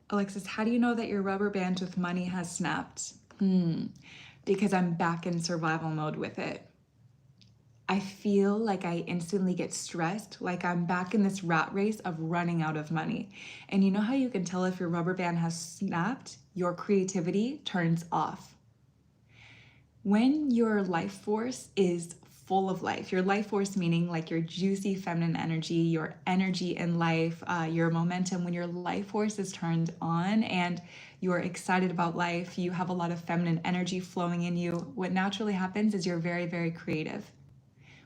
Alexis, how do you know that your rubber band with money has snapped? Because I'm back in survival mode with it. I feel like I instantly get stressed, like I'm back in this rat race of running out of money. And you know how you can tell if your rubber band has snapped? Your creativity turns off. When your life force is full of life, your life force meaning like your juicy feminine energy, your energy in life, your momentum, when your life force is turned on and you're excited about life, you have a lot of feminine energy flowing in you, what naturally happens is you're very, very creative.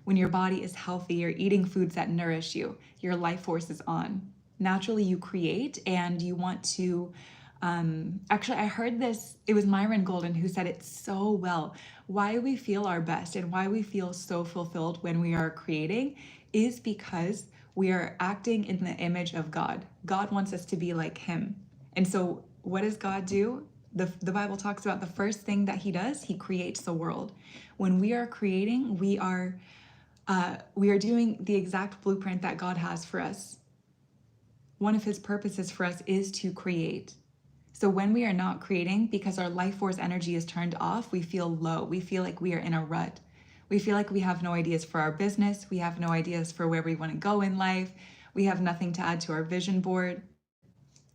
When your body is healthy, you're eating foods that nourish you, your life force is on. Naturally, you create and you want to, actually, I heard this, it was Myron Golden who said it so well. Why we feel our best and why we feel so fulfilled when we are creating is because we are acting in the image of God. God wants us to be like him. And so what does God do? The Bible talks about the first thing that he does, he creates the world. When we are creating, we are doing the exact blueprint that God has for us. One of his purposes for us is to create. So when we are not creating, because our life force energy is turned off, we feel low. We feel like we are in a rut. We feel like we have no ideas for our business. We have no ideas for where we want to go in life. We have nothing to add to our vision board.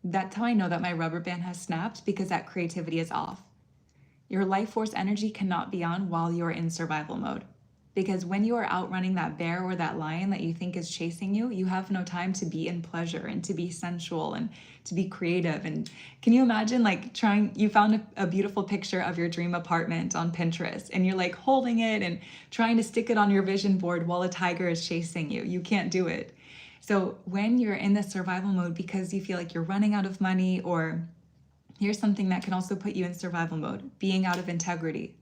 That's how I know that my rubber band has snapped, because that creativity is off. Your life force energy cannot be on while you're in survival mode. Because when you are outrunning that bear or that lion that you think is chasing you, you have no time to be in pleasure and to be sensual and to be creative. And can you imagine like you found a beautiful picture of your dream apartment on Pinterest and you're like holding it and trying to stick it on your vision board while a tiger is chasing you. You can't do it. So when you're in this survival mode because you feel like you're running out of money, or here's something that can also put you in survival mode, being out of integrity.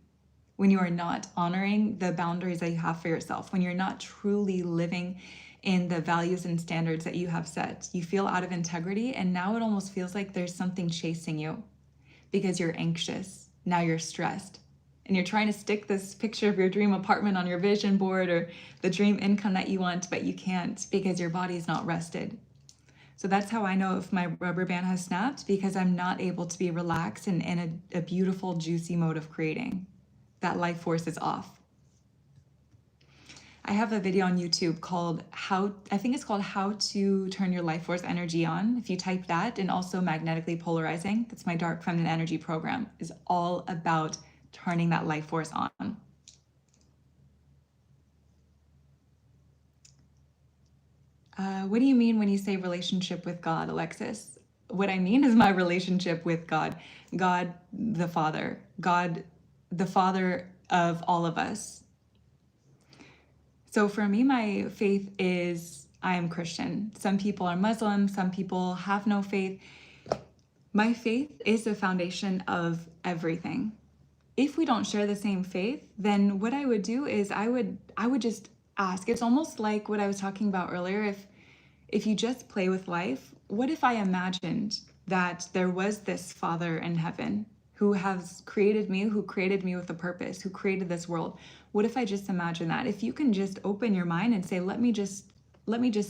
When you are not honoring the boundaries that you have for yourself, when you're not truly living in the values and standards that you have set, you feel out of integrity, and now it almost feels like there's something chasing you because you're anxious. Now you're stressed and you're trying to stick this picture of your dream apartment on your vision board or the dream income that you want, but you can't because your body's not rested. So that's how I know if my rubber band has snapped, because I'm not able to be relaxed and in a beautiful, juicy mode of creating. That life force is off. I have a video on YouTube called I think it's called How to Turn Your Life Force Energy On. If you type that, and also magnetically polarizing, that's my dark feminine energy program, is all about turning that life force on. What do you mean when you say relationship with God, Alexis? What I mean is my relationship with God, God the Father, God the Father of all of us. So for me, my faith is I am Christian. Some people are Muslim, some people have no faith. My faith is the foundation of everything. If we don't share the same faith, then what I would do is I would just ask. It's almost like what I was talking about earlier. If you just play with life, what if I imagined that there was this Father in heaven who has created me, who created me with a purpose, who created this world? What if I just imagine that? If you can just open your mind and say, let me just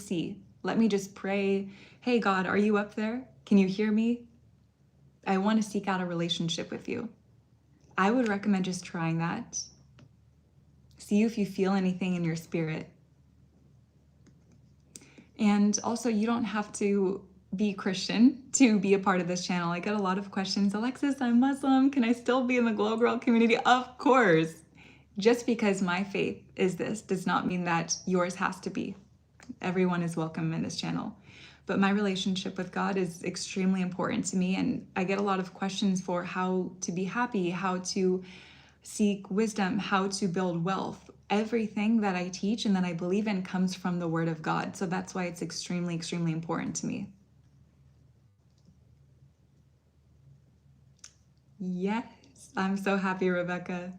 see, let me just pray. Hey God, are you up there? Can you hear me? I want to seek out a relationship with you. I would recommend just trying that. See if you feel anything in your spirit. And also, you don't have to be Christian to be a part of this channel. I get a lot of questions. Alexis, I'm Muslim. Can I still be in the Glow Girl community? Of course. Just because my faith is this does not mean that yours has to be. Everyone is welcome in this channel. But my relationship with God is extremely important to me. And I get a lot of questions for how to be happy, how to seek wisdom, how to build wealth. Everything that I teach and that I believe in comes from the Word of God. So that's why it's extremely, extremely important to me. Yes, I'm so happy, Rebecca.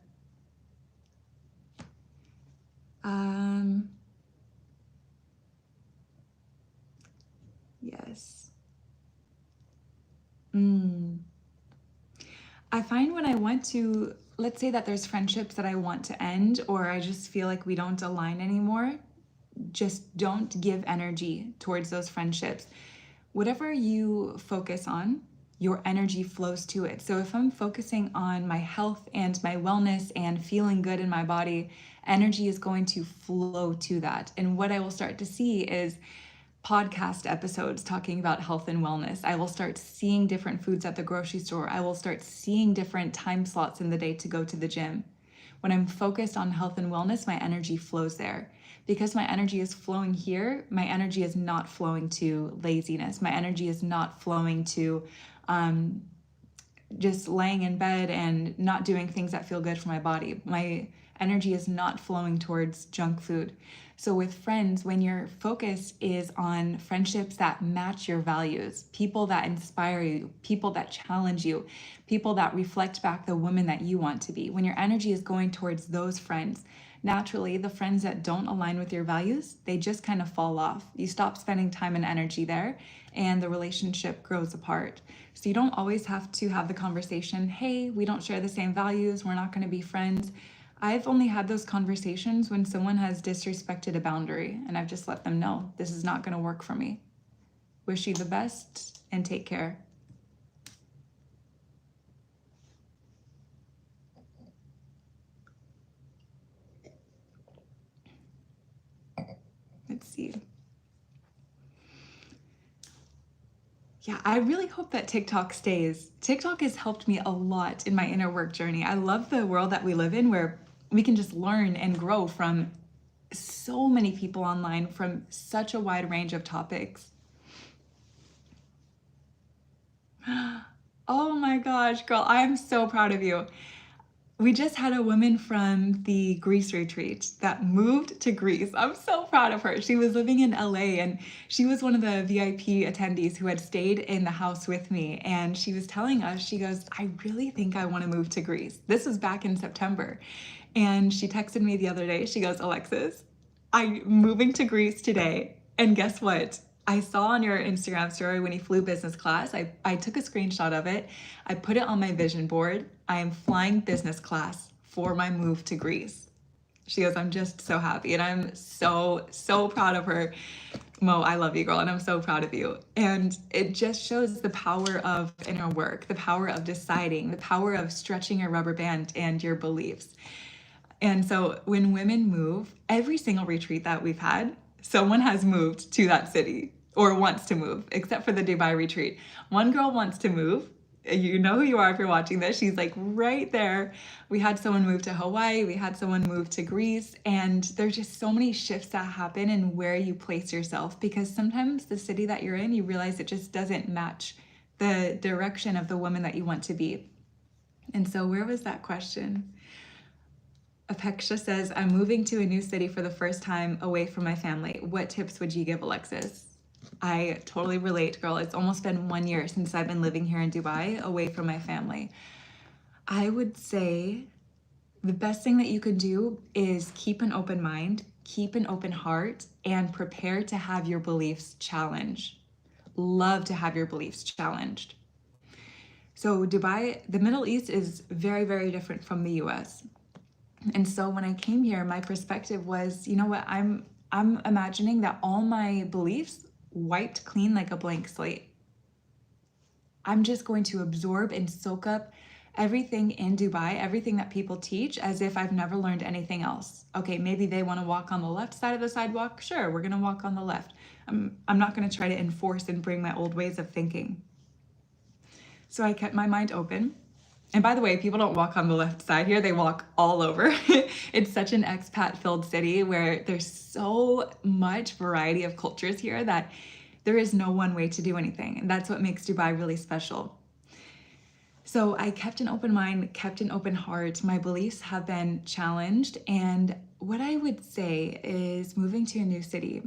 Yes. I find when I want to, let's say that there's friendships that I want to end, or I just feel like we don't align anymore, just don't give energy towards those friendships. Whatever you focus on, your energy flows to it. So if I'm focusing on my health and my wellness and feeling good in my body, energy is going to flow to that. And what I will start to see is podcast episodes talking about health and wellness. I will start seeing different foods at the grocery store. I will start seeing different time slots in the day to go to the gym. When I'm focused on health and wellness, my energy flows there. Because my energy is flowing here, my energy is not flowing to laziness. My energy is not flowing to just laying in bed and not doing things that feel good for my body. My energy is not flowing towards junk food. So with friends, when your focus is on friendships that match your values, people that inspire you, people that challenge you, people that reflect back the woman that you want to be, when your energy is going towards those friends, naturally the friends that don't align with your values, they just kind of fall off. You stop spending time and energy there, and the relationship grows apart. So you don't always have to have the conversation, hey, we don't share the same values, we're not going to be friends. I've only had those conversations when someone has disrespected a boundary, and I've just let them know this is not going to work for me. Wish you the best and take care. Let's see. Yeah, I really hope that TikTok stays. TikTok has helped me a lot in my inner work journey. I love the world that we live in where we can just learn and grow from so many people online from such a wide range of topics. Oh my gosh, girl, I am so proud of you. We just had a woman from the Greece retreat that moved to Greece. I'm so proud of her. She was living in LA and she was one of the VIP attendees who had stayed in the house with me. And she was telling us, she goes, I really think I want to move to Greece. This was back in September. And she texted me the other day. She goes, Alexis, I'm moving to Greece today. And guess what? I saw on your Instagram story when you flew business class, I took a screenshot of it. I put it on my vision board. I am flying business class for my move to Greece. She goes, I'm just so happy. And I'm so, so proud of her. Mo, I love you, girl, and I'm so proud of you. And it just shows the power of inner work, the power of deciding, the power of stretching your rubber band and your beliefs. And so when women move, every single retreat that we've had, someone has moved to that city or wants to move, except for the Dubai retreat. One girl wants to move. You know who you are if you're watching this. She's like right there. We had someone move to Hawaii. We had someone move to Greece. And there's just so many shifts that happen in where you place yourself, because sometimes the city that you're in, you realize it just doesn't match the direction of the woman that you want to be. And so where was that question? Apeksha says, I'm moving to a new city for the first time away from my family. What tips would you give, Alexis? I totally relate, girl. It's almost been 1 year since I've been living here in Dubai away from my family. I would say the best thing that you can do is keep an open mind, keep an open heart, and prepare to have your beliefs challenged. Love to have your beliefs challenged. So Dubai, the Middle East is very, very different from the US. And so when I came here, my perspective was, you know what, I'm imagining that all my beliefs wiped clean like a blank slate. I'm just going to absorb and soak up everything in Dubai, everything that people teach, as if I've never learned anything else. Okay, maybe they want to walk on the left side of the sidewalk. Sure, we're going to walk on the left. I'm not going to try to enforce and bring my old ways of thinking. So I kept my mind open. And by the way, people don't walk on the left side here, they walk all over. It's such an expat-filled city where there's so much variety of cultures here that there is no one way to do anything. And that's what makes Dubai really special. So I kept an open mind, kept an open heart. My beliefs have been challenged. And what I would say is moving to a new city.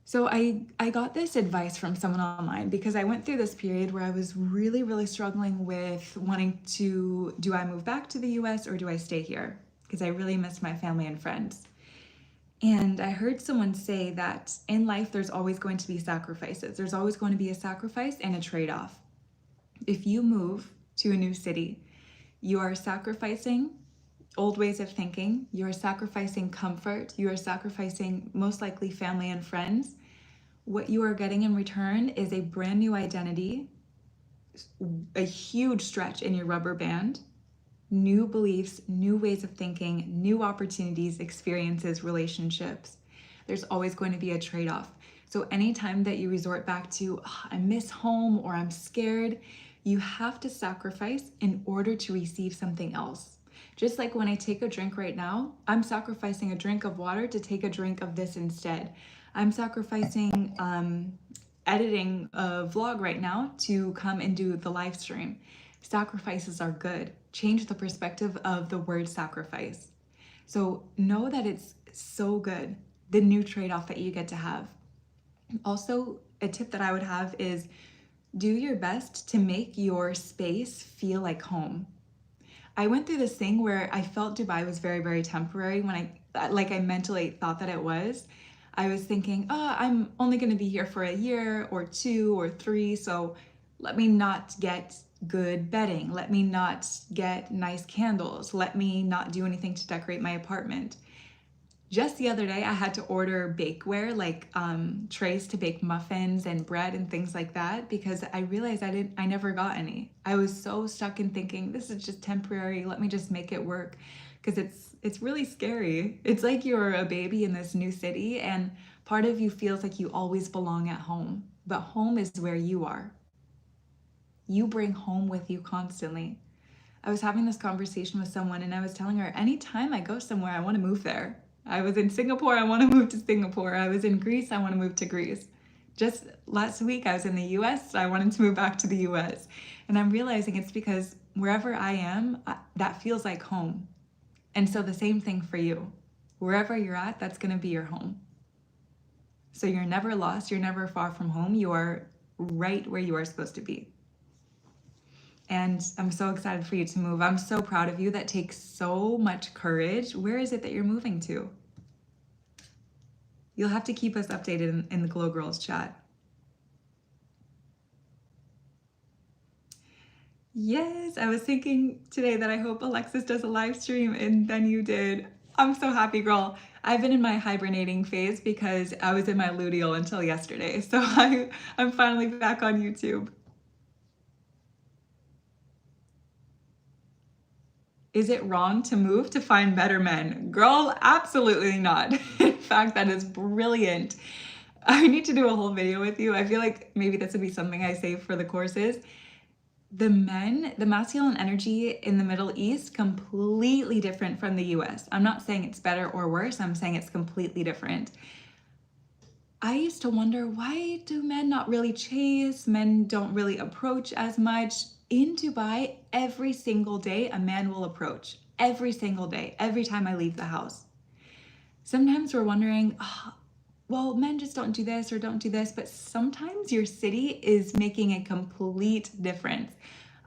So I got this advice from someone online because I went through this period where I was really, really struggling with wanting to, do I move back to the US or do I stay here? Because I really missed my family and friends. And I heard someone say that in life, there's always going to be sacrifices. There's always going to be a sacrifice and a trade-off. If you move to a new city, you are sacrificing old ways of thinking, you are sacrificing comfort, you are sacrificing most likely family and friends. What you are getting in return is a brand new identity, a huge stretch in your rubber band, new beliefs, new ways of thinking, new opportunities, experiences, relationships. There's always going to be a trade-off. So anytime that you resort back to, oh, I miss home or I'm scared, you have to sacrifice in order to receive something else. Just like when I take a drink right now, I'm sacrificing a drink of water to take a drink of this instead. I'm sacrificing editing a vlog right now to come and do the live stream. Sacrifices are good. Change the perspective of the word sacrifice. So know that it's so good, the new trade-off that you get to have. Also, a tip that I would have is do your best to make your space feel like home. I went through this thing where I felt Dubai was very, very temporary when I mentally thought that it was. I was thinking, oh, I'm only going to be here for a year or 2 or 3, so let me not get good bedding. Let me not get nice candles. Let me not do anything to decorate my apartment. Just the other day, I had to order bakeware, like trays to bake muffins and bread and things like that, because I realized I never got any. I was so stuck in thinking, this is just temporary, let me just make it work, because it's really scary. It's like you're a baby in this new city, and part of you feels like you always belong at home, but home is where you are. You bring home with you constantly. I was having this conversation with someone, and I was telling her, anytime I go somewhere, I want to move there. I was in Singapore, I want to move to Singapore. I was in Greece, I want to move to Greece. Just last week, I was in the US, I wanted to move back to the US. And I'm realizing it's because wherever I am, that feels like home. And so the same thing for you. Wherever you're at, that's going to be your home. So you're never lost, you're never far from home, you are right where you are supposed to be. And I'm so excited for you to move. I'm so proud of you. That takes so much courage. Where is it that you're moving to? You'll have to keep us updated in the Glow Girls chat. Yes, I was thinking today that I hope Alexis does a live stream, and then you did. I'm so happy, girl. I've been in my hibernating phase because I was in my luteal until yesterday. So I'm finally back on YouTube. Is it wrong to move to find better men? Girl, absolutely not. In fact, that is brilliant. I need to do a whole video with you. I feel like maybe this would be something I save for the courses. The men, the masculine energy in the Middle East, completely different from the US. I'm not saying it's better or worse, I'm saying it's completely different. I used to wonder, why do men not really chase? Men don't really approach as much. In Dubai, every single day, a man will approach. Every single day, every time I leave the house. Sometimes we're wondering, oh, well, men just don't do this or don't do this, but sometimes your city is making a complete difference.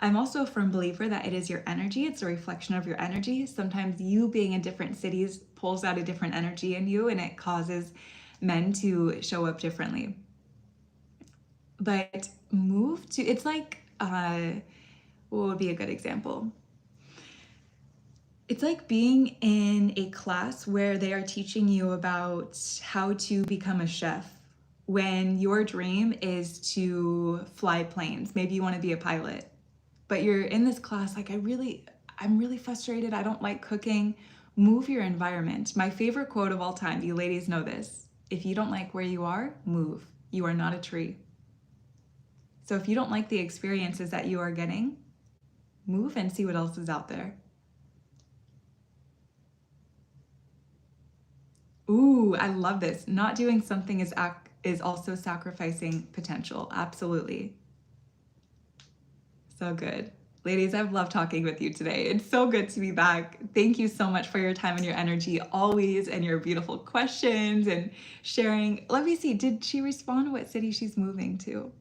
I'm also a firm believer that it is your energy. It's a reflection of your energy. Sometimes you being in different cities pulls out a different energy in you, and it causes men to show up differently. But move to, it's like, what would be a good example? It's like being in a class where they are teaching you about how to become a chef when your dream is to fly planes. Maybe you want to be a pilot, but you're in this class like, I'm really frustrated. I don't like cooking. Move your environment. My favorite quote of all time, you ladies know this. If you don't like where you are, move. You are not a tree. So if you don't like the experiences that you are getting, move and see what else is out there. Ooh, I love this. Not doing something is also sacrificing potential. Absolutely. So good. Ladies, I've loved talking with you today. It's so good to be back. Thank you so much for your time and your energy always, and your beautiful questions and sharing. Let me see, did she respond to what city she's moving to?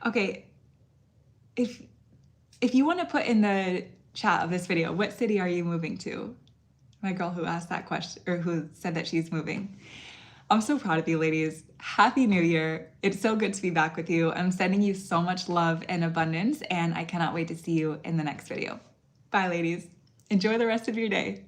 Okay, if you want to put in the chat of this video, what city are you moving to? My girl who asked that question, or who said that she's moving. I'm so proud of you, ladies. Happy New Year. It's so good to be back with you. I'm sending you so much love and abundance, and I cannot wait to see you in the next video. Bye, ladies. Enjoy the rest of your day.